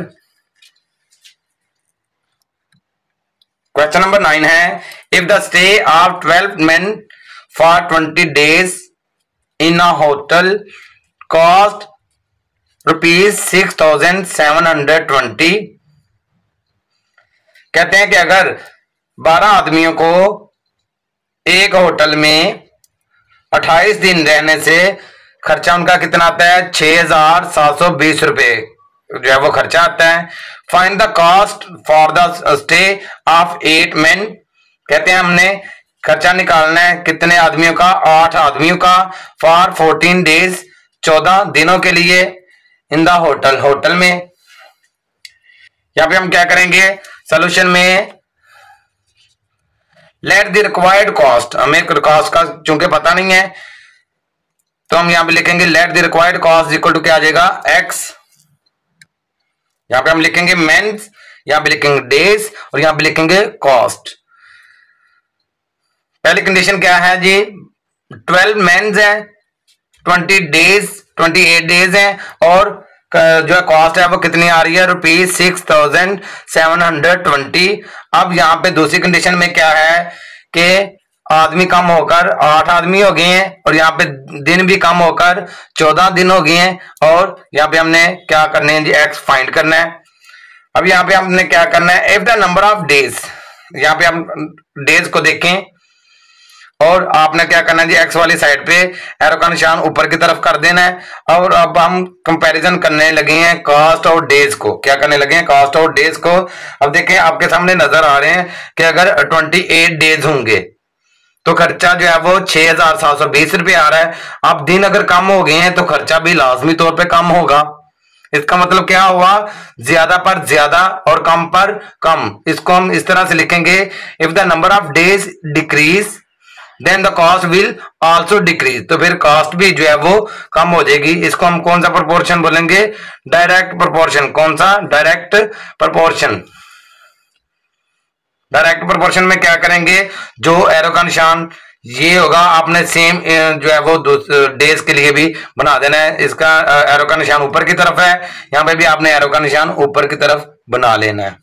Speaker 1: क्वेश्चन नंबर 9 है if the stay of 12 men for 20 days in a hotel cost ₹6,720। कहते हैं कि अगर 12 आदमियों को एक होटल में 28 दिन रहने से खर्चा उनका कितना आता है? 6,720 रुपए जो है वो खर्चा आता है। Find the cost for the stay of 8 men। कहते हैं हमने खर्चा निकालना है कितने आदमियों का? 8 आदमियों का। फॉर 14 days 14 दिनों के लिए इन द होटल, होटल में। यहां पे हम क्या करेंगे? सोल्यूशन में लेट द रिक्वायर्ड कॉस्ट, हमें कॉस्ट का चूंकि पता नहीं है तो हम यहां पे लिखेंगे let the required cost equal to क्या आ जाएगा? एक्स। यहां पे हम लिखेंगे मेंस, यहां पे लिखेंगे डेज और यहां पे लिखेंगे कॉस्ट। पहली कंडीशन क्या है जी? 12 मेंस है, 28 डेज है और जो है कॉस्ट है वो कितनी आ रही है? ₹6,720। अब यहाँ पे दूसरी कंडीशन में क्या है कि आदमी कम होकर 8 आदमी हो गए हैं और यहाँ पे दिन भी कम होकर 14 दिन हो गए हैं। और यहाँ पे हमने क्या करने हैं जी? एक्स फाइंड करना है। अब यहाँ पे हमने क्या करना है? If the number of days, यहाँ पे हम डेज को देखें और आपने क्या करना है जी? एक्स वाली साइड पे एरो का निशान ऊपर की तरफ कर देना है। और अब हम कंपैरिजन करने लगे हैं कॉस्ट और डेज को। क्या करने लगे हैं? कॉस्ट और डेज को। अब देखें आपके सामने नजर आ रहे हैं कि अगर 28 डेज होंगे तो खर्चा जो है वो 6,720 रुपये आ रहा है। अब दिन अगर कम हो गए हैं तो खर्चा भी लाजमी तौर पे कम होगा। इसका मतलब क्या हुआ? ज्यादा पर ज्यादा और कम पर कम। इसको हम इस तरह से लिखेंगे if the number of days decrease then the cost will also decrease. तो फिर कॉस्ट भी जो है वो कम हो जाएगी। इसको हम कौन सा प्रोपोर्शन बोलेंगे? Direct proportion. कौन सा? Direct proportion. डायरेक्ट प्रोपोर्शन में क्या करेंगे, जो एरो का निशान ये होगा आपने सेम जो है वो डेज के लिए भी बना देना है। इसका एरो का निशान ऊपर की तरफ है, यहां पे भी आपने एरो का निशान ऊपर की तरफ बना लेना है।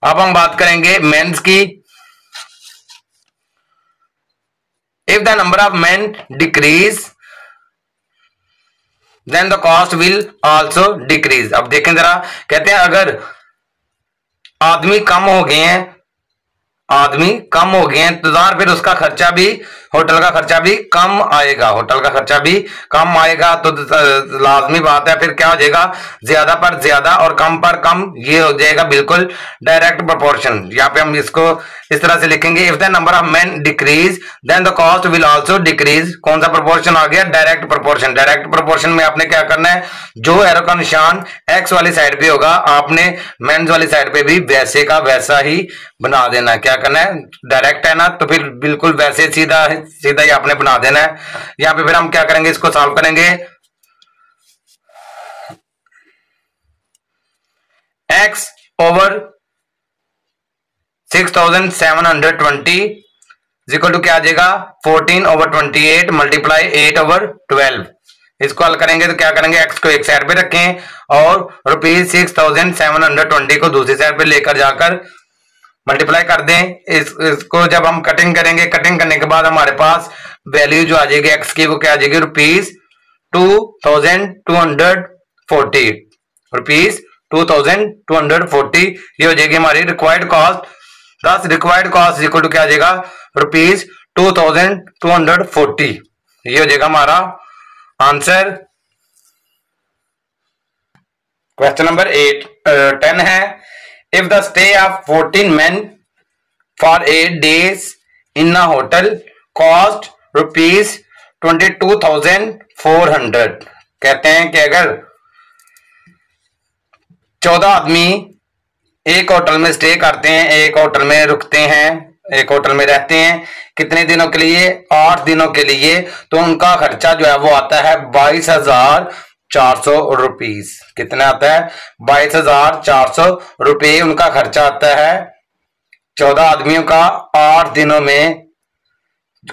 Speaker 1: अब हम बात करेंगे मेंस की। If the number of men decrease then the cost will also decrease. अब देखें जरा, कहते हैं अगर आदमी कम हो गए हैं, आदमी कम हो गए हैं तो ज़ाहिर फिर उसका खर्चा भी, होटल का खर्चा भी कम आएगा, होटल का खर्चा भी कम आएगा। तो लाजमी बात है फिर क्या हो जाएगा, ज्यादा पर ज्यादा और कम पर कम, ये हो जाएगा बिल्कुल डायरेक्ट प्रोपोर्शन। यहाँ पे हम इसको इस तरह से लिखेंगे, if the number of men decrease then the cost will also decrease. कौन सा प्रोपोर्शन आ गया, डायरेक्ट प्रोपोर्शन। डायरेक्ट प्रोपोर्शन में आपने क्या करना है, जो एरो का निशान एक्स वाली साइड पे होगा आपने मेंस वाली साइड पे भी वैसे का वैसा ही बना देना है। क्या करना है, डायरेक्ट है ना, तो फिर बिल्कुल वैसे सीधा सीधा ही आपने बना देना है। यहां पे फिर हम क्या करेंगे, इसको सॉल्व करेंगे। x ओवर 6720 इक्वल टू क्या आ जाएगा, 14 ओवर 28 मल्टीप्लाई 8 ओवर 12। इसको हल करेंगे तो क्या करेंगे, x को एक साइड पे रखें और ₹6720 को दूसरी साइड पे लेकर जाकर मल्टीप्लाई कर दें। इसको जब हम कटिंग करेंगे, कटिंग करने के बाद हमारे पास वैल्यू जो आ जाएगी x की, वो क्या आ जाएगी, ₹2240, ₹2240 ये हो जाएगी हमारी रिक्वायर्ड कॉस्ट। दस रिक्वायर्ड कॉस्ट इक्वल टू क्या आ जाएगा, ₹2240। ये हो जाएगा हमारा आंसर। क्वेश्चन नंबर 10 है, if the stay of 14 men for 8 days in a hotel cost ₹22,400। कहते हैं कि अगर 14 आदमी एक होटल में स्टे करते हैं, एक होटल में रुकते हैं, एक होटल में रहते हैं, कितने दिनों के लिए, 8 दिनों के लिए, तो उनका खर्चा जो है वो आता है 22,400 रुपीज। कितना आता है, 22,400 रुपये उनका खर्चा आता है। 14 आदमियों का 8 दिनों में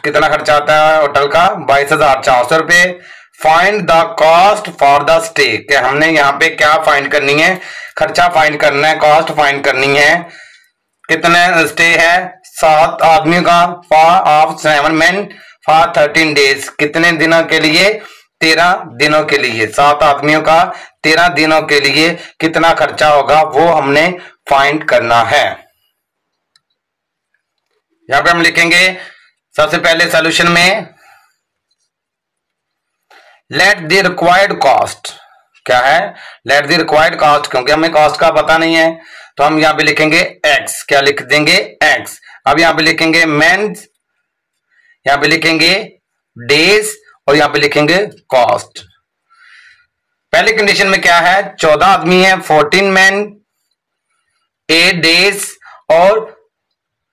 Speaker 1: कितना खर्चा आता है होटल का, 22,400 रुपये। Find the cost for the stay, कि हमने यहाँ पे क्या फाइंड करनी है, खर्चा फाइंड करना है, कॉस्ट फाइंड करनी है। कितने स्टे है, 7 आदमियों का, ऑफ 7 men फॉर 13 डेज, कितने दिनों के लिए, 13 दिनों के लिए। 7 आदमियों का 13 दिनों के लिए कितना खर्चा होगा वो हमने फाइंड करना है। यहां पे हम लिखेंगे सबसे पहले सॉल्यूशन में, लेट द रिक्वायर्ड कॉस्ट, क्या है, लेट द रिक्वायर्ड कॉस्ट, क्योंकि हमें कॉस्ट का पता नहीं है तो हम यहां पे लिखेंगे x। क्या लिख देंगे, x। अब यहां पे लिखेंगे मेंस, यहां पे लिखेंगे डेज और यहां पे लिखेंगे कॉस्ट। पहली कंडीशन में क्या है, 14 आदमी है, 14 मैन, 8 डेज, और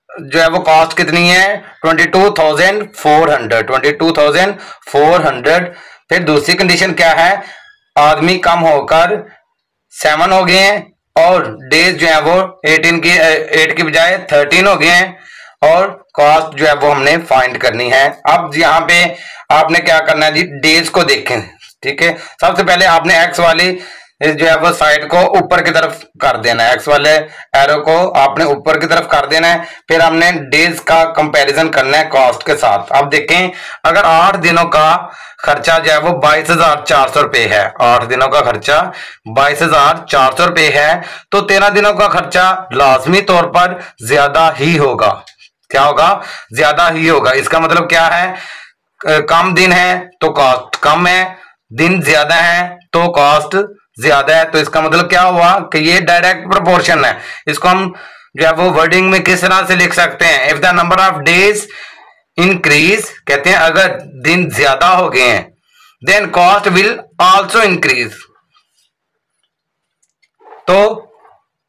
Speaker 1: जो है वो कॉस्ट कितनी है, 22,400, 22,400। फिर दूसरी कंडीशन क्या है, आदमी कम होकर 7 हो गए हैं और डेज जो है वो 8 की बजाय 13 हो गए हैं, और कॉस्ट जो है वो हमने फाइंड करनी है। अब यहाँ पे आपने क्या करना है जी, डेज को देखें, ठीक है। सबसे पहले आपने एक्स वाली जो है वो साइड को ऊपर की तरफ कर देना है, एक्स वाले एरो को आपने ऊपर की तरफ कर देना है। फिर हमने डेज का कंपैरिजन करना है कॉस्ट के साथ। अब देखें, अगर 8 दिनों का खर्चा जो है वो 22,400 रुपये है, 8 दिनों का खर्चा 22,400 रुपये है, तो 13 दिनों का खर्चा लाजमी तौर पर ज्यादा ही होगा। क्या होगा, ज्यादा ही होगा। इसका मतलब क्या है, कम दिन है तो कॉस्ट कम है, दिन ज्यादा है तो कॉस्ट ज्यादा है। तो इसका मतलब क्या हुआ कि ये डायरेक्ट प्रोपोर्शन है। इसको हम जो है वो वर्डिंग में किस तरह से लिख सकते हैं, if the number of days increase, कहते हैं अगर दिन ज्यादा हो गए हैं, then cost will also increase, तो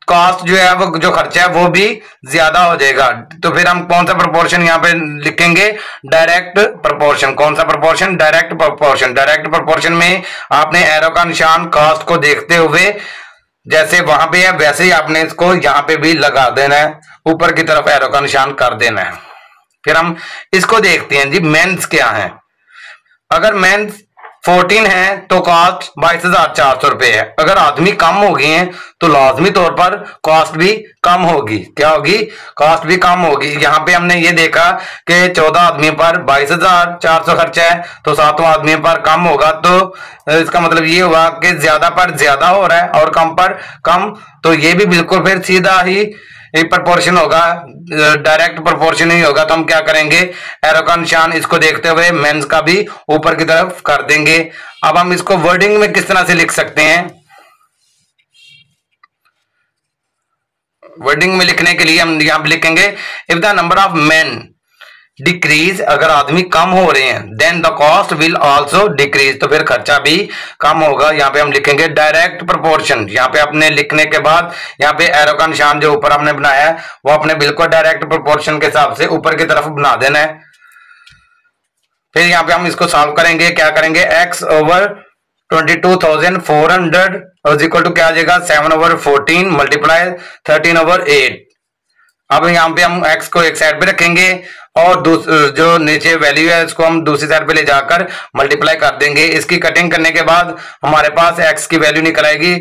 Speaker 1: कॉस्ट जो है वो जो खर्चा है वो भी ज्यादा हो जाएगा। तो फिर हम कौन सा प्रोपोर्शन यहाँ पे लिखेंगे, डायरेक्ट प्रोपोर्शन। कौन सा proportion, direct proportion. Direct proportion में आपने एरो का निशान कॉस्ट को देखते हुए जैसे वहां पे है वैसे ही आपने इसको यहाँ पे भी लगा देना है, ऊपर की तरफ एरो का निशान कर देना है। फिर हम इसको देखते हैं जी मेंस क्या है। अगर मेंस 14 है तो कॉस्ट 22,400 रुपए है। अगर आदमी कम हो गए हैं तो लाजमी तौर पर कॉस्ट भी कम होगी। क्या होगी? कॉस्ट भी कम होगी। यहाँ पे हमने ये देखा कि 14 आदमियों पर 22,400 खर्चा है, तो 7वां आदमी पर कम होगा, तो इसका मतलब ये हुआ कि ज्यादा पर ज्यादा हो रहा है और कम पर कम। तो ये भी बिल्कुल फिर सीधा ही प्रोपोर्शन होगा, डायरेक्ट प्रोपोर्शन ही होगा। तो हम क्या करेंगे, एरो का निशान इसको देखते हुए मेंस का भी ऊपर की तरफ कर देंगे। अब हम इसको वर्डिंग में किस तरह से लिख सकते हैं? वर्डिंग में लिखने के लिए हम यहां पे लिखेंगे if the number of men decrease, अगर आदमी कम हो रहे हैं, then the cost will also decrease, तो फिर खर्चा भी कम होगा। यहाँ पे हम लिखेंगे डायरेक्ट प्रोपोर्शन। यहाँ पे अपने लिखने के बाद यहाँ पे एरो का निशान जो ऊपर हमने बनाया है वो अपने बिल्कुल डायरेक्ट प्रोपोर्शन के हिसाब से ऊपर की तरफ बना देना है। फिर यहाँ पे हम इसको सॉल्व करेंगे। क्या करेंगे, x over 22,400 is equal to क्या आ जाएगा, 7 ओवर 14 मल्टीप्लाई 13 ओवर 8। अब यहाँ पे हम x को एक साइड पे रखेंगे और जो नीचे वैल्यू है इसको हम दूसरी साइड पे ले जाकर मल्टीप्लाई कर देंगे। इसकी कटिंग करने के बाद हमारे पास x की वैल्यू निकल आएगी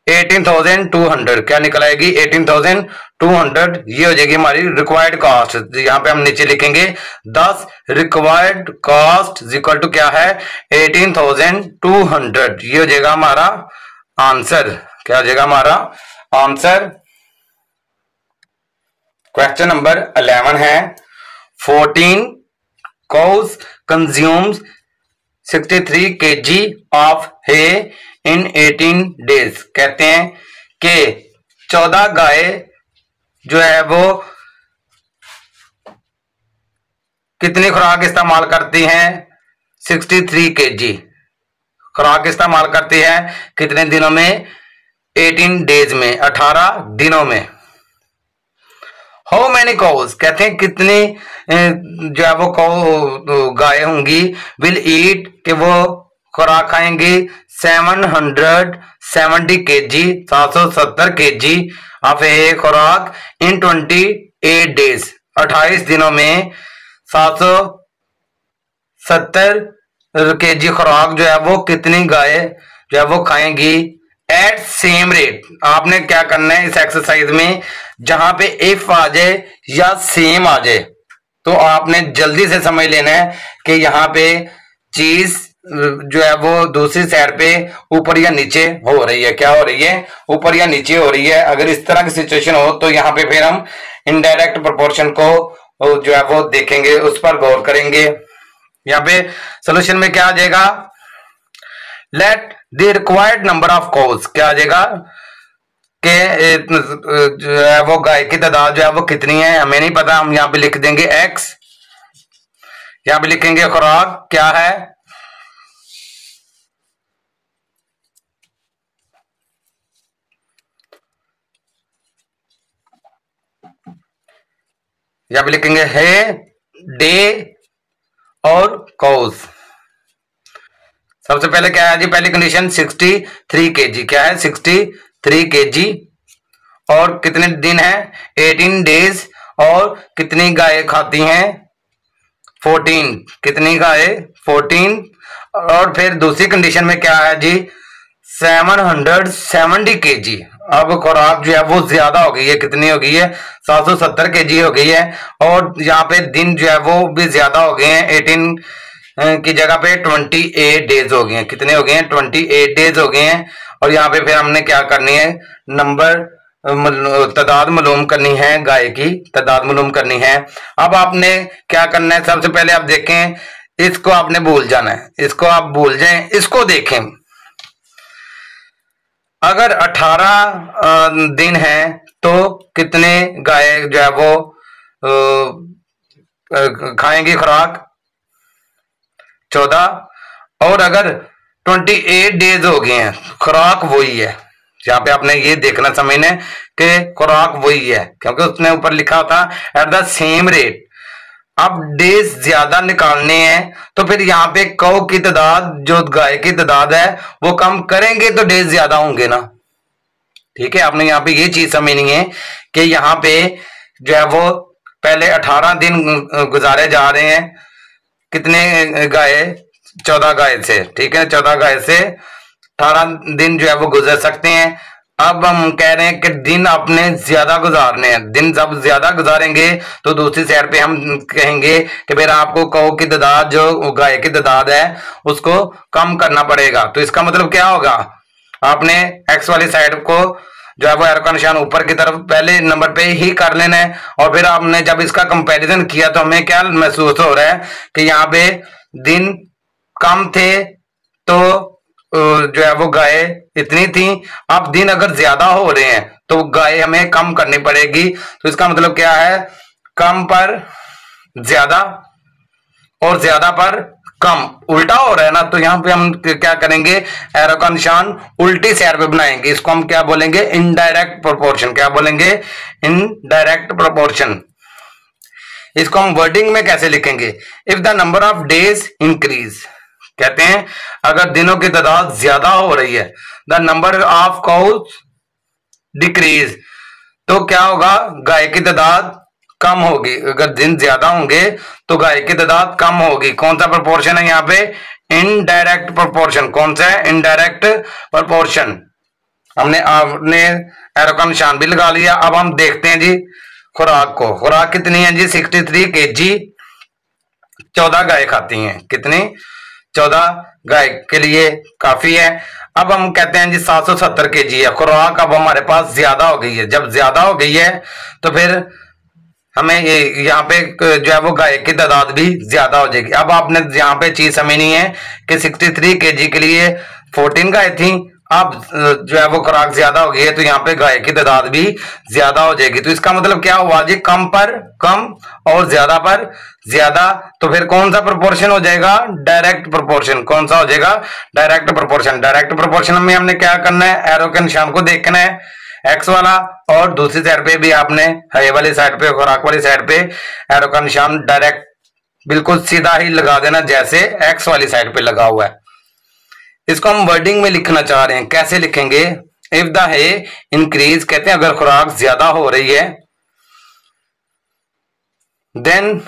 Speaker 1: 18,200। क्या निकल आएगी? 18,200। ये हो जाएगी हमारी रिक्वायर्ड कॉस्ट। यहाँ पे हम नीचे लिखेंगे 10 रिक्वायर्ड कॉस्ट इक्वल टू क्या है, 18,200। ये हो जाएगा हमारा आंसर। क्या हो जाएगा हमारा आंसर? क्वेश्चन नंबर 11 है 14 cows consumes 63 kg of hay in 18 days। कहते हैं कि 14 गाय जो है वो कितनी खुराक इस्तेमाल करती हैं? 63 kg खुराक इस्तेमाल करती है कितने दिनों में? 18 डेज में, 18 दिनों में। हाउ मैनी काउज, कहते हैं कितनी जो है वो गाय होंगी, विल ईट के वो खुराक खाएंगी 770 kg 770 kg ऑफ ए खुराक इन 28 डेज 28 दिनों में 770 kg खुराक जो है वो कितनी गाय जो है वो खाएंगी एट सेम रेट। आपने क्या करना है इस एक्सरसाइज में, जहां पे इफ आ जाए या सेम आ जाए तो आपने जल्दी से समझ लेना है कि यहाँ पे चीज जो है वो दूसरी साइड पे ऊपर या नीचे हो रही है। क्या हो रही है? ऊपर या नीचे हो रही है। अगर इस तरह की सिचुएशन हो तो यहाँ पे फिर हम इनडायरेक्ट प्रोपोर्शन को जो है वो देखेंगे, उस पर गौर करेंगे। यहाँ पे सोल्यूशन में क्या आ जाएगा, late the required number of cows, क्या आ जाएगा कि जो है वो गाय की तादाद जो है वो कितनी है, हमें नहीं पता। हम यहाँ पे लिख देंगे x, यहाँ पे लिखेंगे खुराक क्या है, यहाँ पे लिखेंगे है डे और काउज। सबसे पहले क्या है जी, पहली कंडीशन 63 kg, क्या है 63 kg और कितने दिन है 18 डेज और कितनी गाय खाती हैं 14, कितनी गाय 14। और फिर दूसरी कंडीशन में क्या है जी 770 kg। अब खुराक जो है वो ज्यादा हो गई है, कितनी हो गई है 770 kg हो गई है और यहाँ पे दिन जो है वो भी ज्यादा हो गए हैं, 18 की जगह पे 28 डेज हो गए हैं। कितने हो गए हैं 28 डेज हो गए हैं। और यहाँ पे फिर हमने क्या करनी है, नंबर तादाद मालूम करनी है, गाय की तादाद मालूम करनी है। अब आपने क्या करना है, सबसे पहले आप देखें, इसको आपने भूल जाना है, इसको आप भूल जाएं, इसको देखें। अगर 18 दिन है तो कितने गाय जो है वो खाएंगी खुराक 14। और अगर 28 डेज हो गए हैं खुराक वही है। यहाँ पे आपने ये देखना समझना है कि खुराक वही है, क्योंकि उसने ऊपर लिखा था एट द सेम रेट। अब डेज ज्यादा निकालने हैं तो फिर यहाँ पे कौ की तादाद जो गाय की तादाद है वो कम करेंगे तो डेज ज्यादा होंगे ना। ठीक है, आपने यहाँ पे ये चीज समझनी है कि यहाँ पे जो है वो पहले 18 दिन गुजारे जा रहे हैं, कितने गाय, 14 गाय से, ठीक है, 14 गाय से 18 दिन जो है वो गुजर सकते हैं। अब हम कह रहे हैं कि दिन अपने ज्यादा गुजारने हैं, दिन जब ज्यादा गुजारेंगे तो दूसरी साइड पे हम कहेंगे कि फिर आपको कहो की तादाद, जो गाय की तादाद है उसको कम करना पड़ेगा। तो इसका मतलब क्या होगा, आपने एक्स वाली साइड को जो है वो एरो का निशान ऊपर की तरफ पहले नंबर पे ही कर लेना है, और फिर आपने जब इसका कंपैरिजन किया तो हमें क्या महसूस हो रहा है कि यहाँ पे दिन कम थे तो जो है वो गाय इतनी थी, अब दिन अगर ज्यादा हो रहे हैं तो गाय हमें कम करनी पड़ेगी। तो इसका मतलब क्या है, कम पर ज्यादा और ज्यादा पर कम, उल्टा हो रहा है ना। तो यहां पे हम क्या करेंगे, एरो का निशान उल्टी साइड पे बनाएंगे, इसको हम क्या बोलेंगे, इनडायरेक्ट प्रोपोर्शन। क्या बोलेंगे, इनडायरेक्ट प्रोपोर्शन। इसको हम वर्डिंग में कैसे लिखेंगे, if the number of days increase, कहते हैं अगर दिनों की तादाद ज्यादा हो रही है, the number of cows decrease, तो क्या होगा, गाय की तादाद कम होगी। अगर दिन ज्यादा होंगे तो गाय की तादाद कम होगी। कौन सा प्रोपोर्शन है यहाँ पे, इनडायरेक्ट प्रोपोर्शन। कौन सा है, इनडायरेक्ट प्रोपोर्शन। हमने एरो का निशान भी लगा लिया। अब हम देखते हैं जी खुराक को, खुराक कितनी है जी, 63 kg 14 गाय खाती हैं, कितनी, 14 गाय के लिए काफी है। अब हम कहते हैं जी 770 kg है खुराक, अब हमारे पास ज्यादा हो गई है। जब ज्यादा हो गई है तो फिर हमें यहाँ पे जो है वो गाय की तादाद भी ज्यादा हो जाएगी। अब आपने यहाँ पे चीज समझनी है कि 63 kg के लिए 14 गाय थी, अब जो है वो खुराक ज्यादा हो गई है तो यहाँ पे गाय की तादाद भी ज्यादा हो जाएगी। तो इसका मतलब क्या हुआ जी, कम पर कम और ज्यादा पर ज्यादा। तो फिर कौन सा प्रोपोर्शन हो जाएगा, डायरेक्ट प्रोपोर्शन। कौन सा हो जाएगा, डायरेक्ट प्रोपोर्शन। डायरेक्ट प्रोपोर्शन में हमने क्या करना है, एरो के निशान को देखना है एक्स वाला, और दूसरी साइड पे भी आपने है वाली साइड पे, खुराक वाली साइड पे एरो का निशान डायरेक्ट बिल्कुल सीधा ही लगा देना जैसे एक्स वाली साइड पे लगा हुआ है। इसको हम वर्डिंग में लिखना चाह रहे हैं, कैसे लिखेंगे, इफ द है इंक्रीज, कहते हैं अगर खुराक ज्यादा हो रही है, then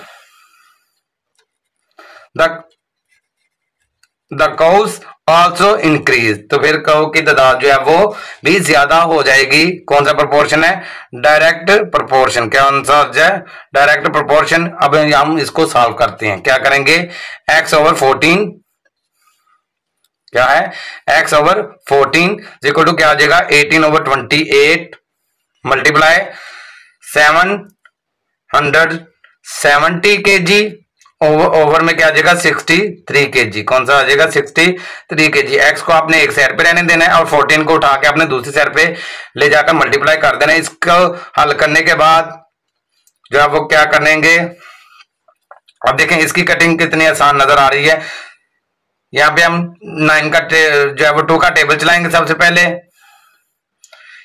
Speaker 1: the cows also increase, तो फिर काउ की तादाद जो है वो भी ज्यादा हो जाएगी। कौन सा प्रोपोर्शन है, डायरेक्ट प्रोपोर्शन। क्या सा हो जाए, डायरेक्ट प्रोपोर्शन। अब हम इसको सॉल्व करते हैं, क्या करेंगे, x ओवर 14, क्या है, x ओवर 14 इक्वल टू क्या आ जाएगा, 18 ओवर 28 मल्टीप्लाई 770 kg ओवर में क्या आ जाएगा, 63 kg। कौन सा आ जाएगा, 63 kg। एक्स को आपने एक साइड पे रहने देना है और 14 को उठा के आपने दूसरी साइड पे ले जाकर मल्टीप्लाई कर देना है। इसको हल करने के बाद जो है वो क्या करेंगे, अब देखें इसकी कटिंग कितनी आसान नजर आ रही है। यहाँ पे हम 9 का जो है वो 2 का टेबल चलाएंगे। सबसे पहले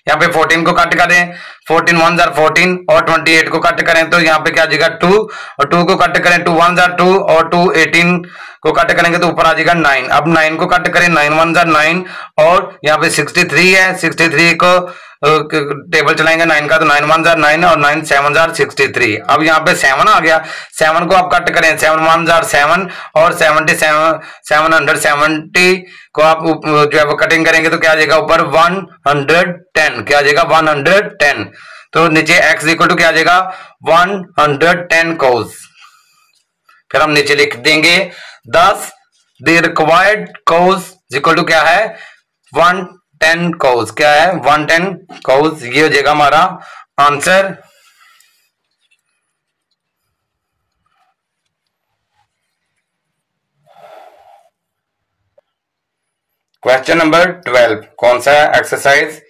Speaker 1: यहाँ पे 14 को कट करें, 14 1 जार 14 और 28 को कट करें तो यहाँ पे क्या आ जाएगा 2, और 2 को कट करें 2 1 जार 2 और 2 18 को कट करेंगे तो ऊपर आ जाएगा 9। अब 9 को कट करें, 9 1 जार 9 और यहाँ पे 63 है, 63 को टेबल चलाएंगे 9 का तो 9 1 जार 9 और 9 7 जार 63। अब यहाँ पे 7 आ गया, 7 को आप कट करें, 7 1 जार 7 और 770 को आप जो है वो कटिंग करेंगे तो क्या आ जाएगा ऊपर 110, क्या आ जाएगा 110। तो नीचे x इक्वल टू क्या आ जाएगा 110 कोस। फिर हम नीचे लिख देंगे 10 the required cost equal to क्या है 110 कोस। क्या है 110 कोस, ये हो जाएगा हमारा आंसर। क्वेश्चन नंबर 12 कौन सा है, एक्सरसाइज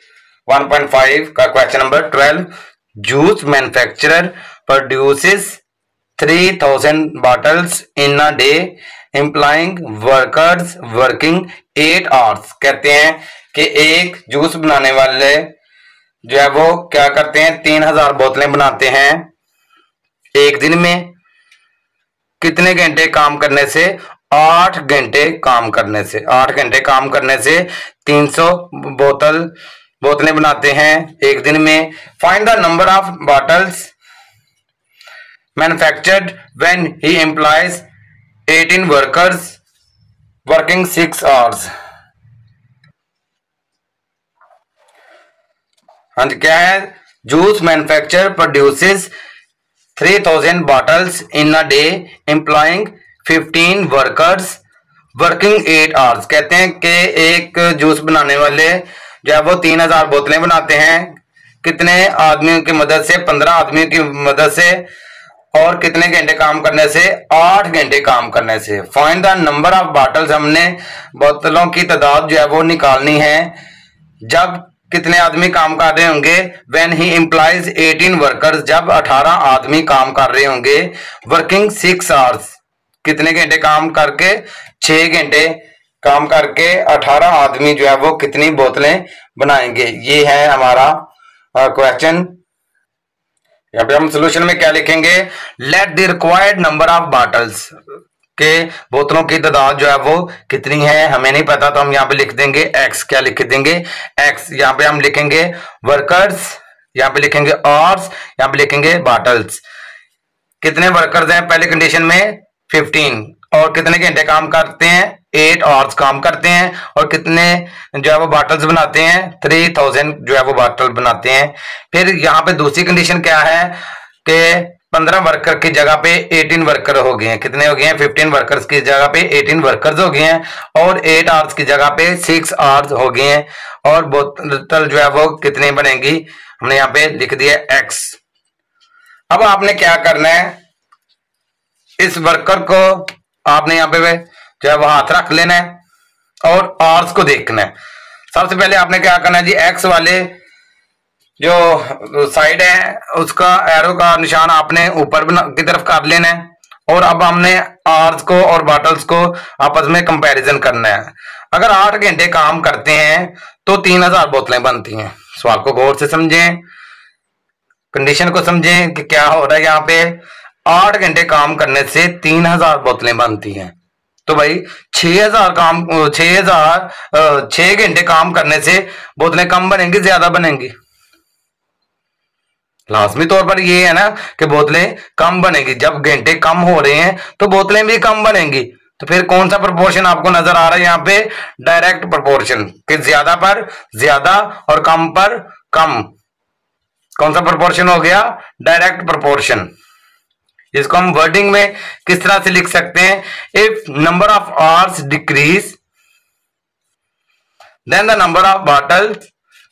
Speaker 1: 1.5 का question number 12। Juice manufacturer produces 3000 bottles in a day employing workers working 8 hours. कहते हैं कि एक जूस बनाने वाले जो है वो क्या करते हैं 3000 बोतलें बनाते हैं एक दिन में। कितने घंटे काम करने से, 8 घंटे काम करने से, 8 घंटे काम करने से 300 बोतल बोतलें बनाते हैं एक दिन में। Find the number of bottles manufactured when he employees 18 workers working 6 hours. हाँ जी, क्या है? Juice manufacture produces 3000 bottles in a day employing 15 workers working 8 hours. कहते हैं कि एक जूस बनाने वाले जो है वो 3000 बोतलें बनाते हैं। कितने आदमियों की मदद से? 15 आदमियों की मदद से। और कितने घंटे काम करने से? 8 घंटे काम करने से। Find the number of bottles, हमने बोतलों की तादाद जो है वो निकालनी है जब कितने आदमी काम कर रहे होंगे। व्हेन ही एम्प्लॉयज 18 वर्कर्स, जब 18 आदमी काम कर रहे होंगे। वर्किंग 6 आवर्स, कितने घंटे काम करके? 6 घंटे काम करके 18 आदमी जो है वो कितनी बोतलें बनाएंगे। ये है हमारा क्वेश्चन। यहाँ पे हम सोल्यूशन में क्या लिखेंगे? Let the required number of bottles, के बोतलों की तादाद जो है वो कितनी है हमें नहीं पता, तो हम यहाँ पे लिख देंगे x। क्या लिख देंगे? x। यहाँ पे हम लिखेंगे वर्कर्स, यहाँ पे लिखेंगे आवर्स, यहाँ पे लिखेंगे बॉटल्स। कितने वर्कर्स हैं पहले कंडीशन में? 15। और कितने घंटे काम करते हैं? 8 आवर्स काम करते हैं। और कितने जो है वो बॉटल्स बनाते हैं? 3000 जो है वो बॉटल बनाते हैं। फिर यहाँ पे दूसरी कंडीशन क्या है कि 15 वर्कर की जगह पे 18 वर्कर हो गए हैं। कितने हो गए हैं? 15 वर्कर्स की जगह पे 18 वर्कर्स हो गए हैं। और 8 आवर्स की जगह पे 6 आवर्स हो गए हैं। और बोतल जो है वो कितनी बनेगी? हमने यहाँ पे लिख दिया x। अब आपने क्या करना है? इस वर्कर को आपने यहाँ पे जो है वो हाथ रख लेना है और आवर्स को देखना है। सबसे पहले आपने क्या करना है जी? x वाले जो साइड है उसका एरो का निशान आपने ऊपर की तरफ कर लेना है। और अब हमने आवर्स को और बॉटल्स को आपस में कंपैरिजन करना है। अगर 8 घंटे काम करते हैं तो 3000 बोतलें बनती हैं। सवाल को गौर से समझें, कंडीशन को समझें कि क्या हो रहा है यहाँ पे। 8 घंटे काम करने से 3000 बोतलें बनती हैं। तो भाई 6 घंटे काम करने से बोतलें कम बनेंगी ज्यादा बनेंगी? लाजमी तौर पर ये है ना कि बोतलें कम बनेगी। जब घंटे कम हो रहे हैं तो बोतलें भी कम बनेंगी। तो फिर कौन सा प्रोपोर्शन आपको नजर आ रहा है यहाँ पे? डायरेक्ट प्रोपोर्शन, कि ज्यादा पर ज्यादा और कम पर कम। कौन सा प्रोपोर्शन हो गया? Direct proportion. इसको हम वर्डिंग में किस तरह से लिख सकते हैं? If number of hours decrease then the number of bottles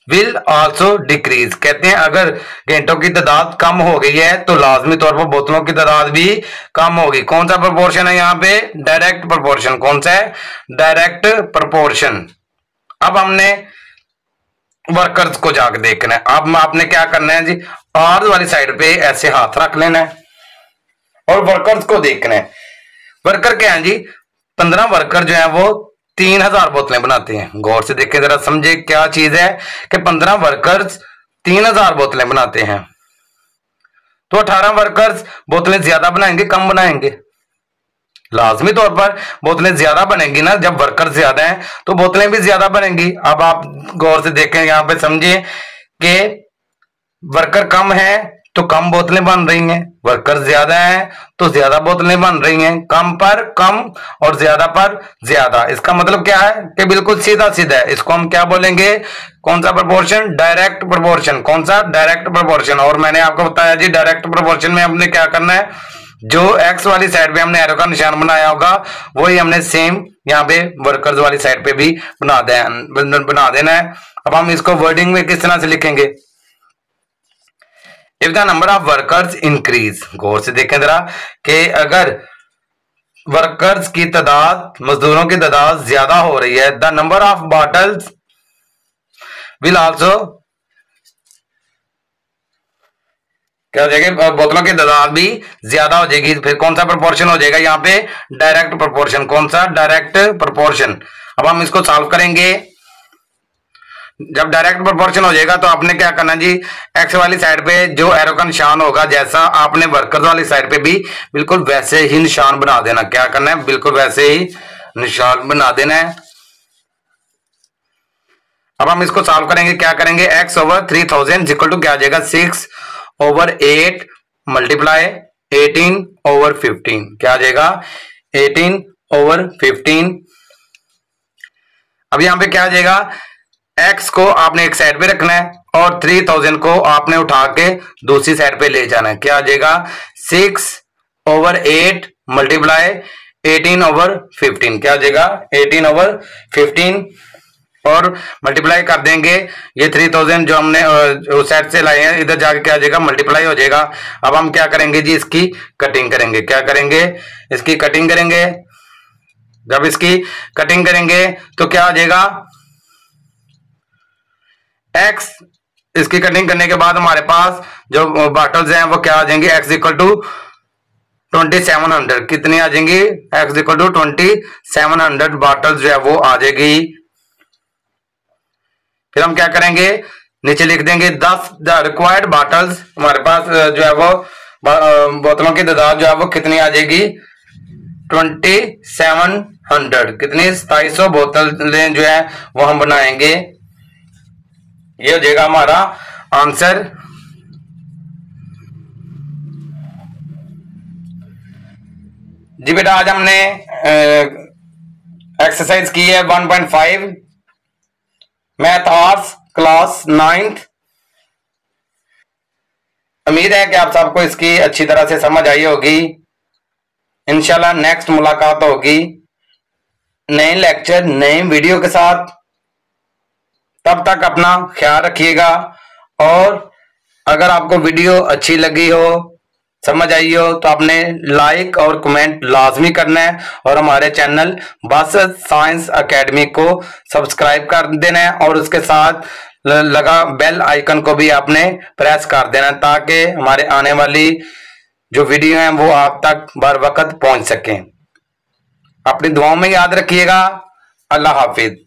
Speaker 1: will also decrease. कहते हैं अगर घंटों की तादाद कम हो गई है तो लाजमी तौर पर बोतलों की तादाद भी कम होगी। कौन सा प्रोपोर्शन है यहाँ पे? Direct proportion. कौन सा है? Direct proportion. अब हमने वर्कर्स को जाकर देखना है। अब आपने क्या करना है जी? आवर्स वाली साइड पे ऐसे हाथ रख लेना है और वर्कर्स को देखना है। वर्कर क्या है जी? 15 वर्कर जो है वो 3000 बोतलें बनाते हैं। गौर से देखें जरा, समझे क्या चीज है कि 15 वर्कर्स 3000 बोतलें बनाते हैं। तो 18 वर्कर्स बोतलें ज्यादा बनाएंगे कम बनाएंगे? लाजमी तौर पर बोतलें ज्यादा बनेंगी ना। जब वर्कर ज्यादा हैं तो बोतलें भी ज्यादा बनेंगी। अब आप गौर से देखें यहाँ पे, समझे कि वर्कर कम है तो कम बोतलें बन रही हैं, वर्कर ज्यादा हैं तो ज्यादा बोतलें बन रही हैं। कम पर कम और ज्यादा पर ज्यादा। इसका मतलब क्या है कि बिल्कुल सीधा सीधा है। इसको हम क्या बोलेंगे? कौन सा प्रोपोर्शन? Direct proportion. कौन सा? Direct proportion. और मैंने आपको बताया जी डायरेक्ट प्रोपोर्शन में हमने क्या करना है? जो एक्स वाली साइड पे हमने एरो का निशान बनाया होगा वही हमने सेम यहाँ पे वर्कर्स वाली साइड पे भी बना देना है। अब हम इसको वर्डिंग में किस तरह से लिखेंगे? If the number of workers increase. गौर से देखें जरा कि अगर वर्कर्स की तादाद, मजदूरों की तादाद ज्यादा हो रही है, the number of bottles will also, क्या हो जाएगा? बोतलों की तादाद भी ज्यादा हो जाएगी। फिर कौन सा प्रोपोर्शन हो जाएगा यहाँ पे? Direct proportion. कौन सा? Direct proportion. अब हम इसको सॉल्व करेंगे। जब डायरेक्ट प्रोपोर्शन हो जाएगा तो आपने क्या करना जी? एक्स वाली साइड पे जो एरो का निशान होगा, जैसा आपने वर्कर्स वाली साइड पे भी बिल्कुल वैसे ही निशान बना देना। क्या करना है? बिल्कुल वैसे ही निशान बना देना है। अब हम इसको सॉल्व करेंगे, क्या करेंगे, x ओवर 3000 इक्वल टू क्या आ जाएगा 6 ओवर 8 मल्टीप्लाई 18 ओवर 15, क्या आ जाएगा 18 ओवर 15। अब यहां पे क्या आ जाएगा, x को आपने एक साइड पे रखना है और 3000 को आपने उठा के दूसरी साइड पे ले जाना है, क्या आ जाएगा 6 ओवर 8 मल्टीप्लाई 18 ओवर 15, क्या आ जाएगा 18 ओवर 15 और मल्टीप्लाई कर देंगे ये 3000 जो हमने उस साइड से लाए हैं, इधर जाके क्या आ जाएगा मल्टीप्लाई हो जाएगा। अब हम क्या करेंगे जी, इसकी कटिंग करेंगे, क्या करेंगे, इसकी कटिंग करेंगे। जब इसकी कटिंग करेंगे तो क्या आ जाएगा x, इसकी कटिंग करने के बाद हमारे पास जो बॉटल्स हैं वो क्या आ जाएंगे, x इक्वल टू 2700, कितनी आ जाएंगी, x इक्वल टू 2700 बॉटल्स जो है वो आ जाएगी। फिर हम क्या करेंगे, नीचे लिख देंगे 10 द रिक्वायर्ड बॉटल्स, हमारे पास जो है वो बोतलों की तादाद जो है वो कितनी आ जाएगी 2700, कितनी 2700 बोतलें जो है वो हम बनाएंगे। ये हो जाएगा हमारा आंसर। जी बेटा आज हमने एक्सरसाइज की है 1.5 मैथ आर्ट्स क्लास 9th। उम्मीद है कि आप सबको इसकी अच्छी तरह से समझ आई होगी। इंशाल्लाह नेक्स्ट मुलाकात होगी नए लेक्चर नए वीडियो के साथ। तब तक अपना ख्याल रखिएगा और अगर आपको वीडियो अच्छी लगी हो, समझ आई हो, तो आपने लाइक और कमेंट लाजमी करना है और हमारे चैनल बासत साइंस एकेडमी को सब्सक्राइब कर देना है और उसके साथ लगा बेल आइकन को भी आपने प्रेस कर देना है ताकि हमारे आने वाली जो वीडियो हैं वो आप तक बर वक्त पहुंच सकें। अपनी दुआओं में याद रखिएगा। अल्लाह हाफिज।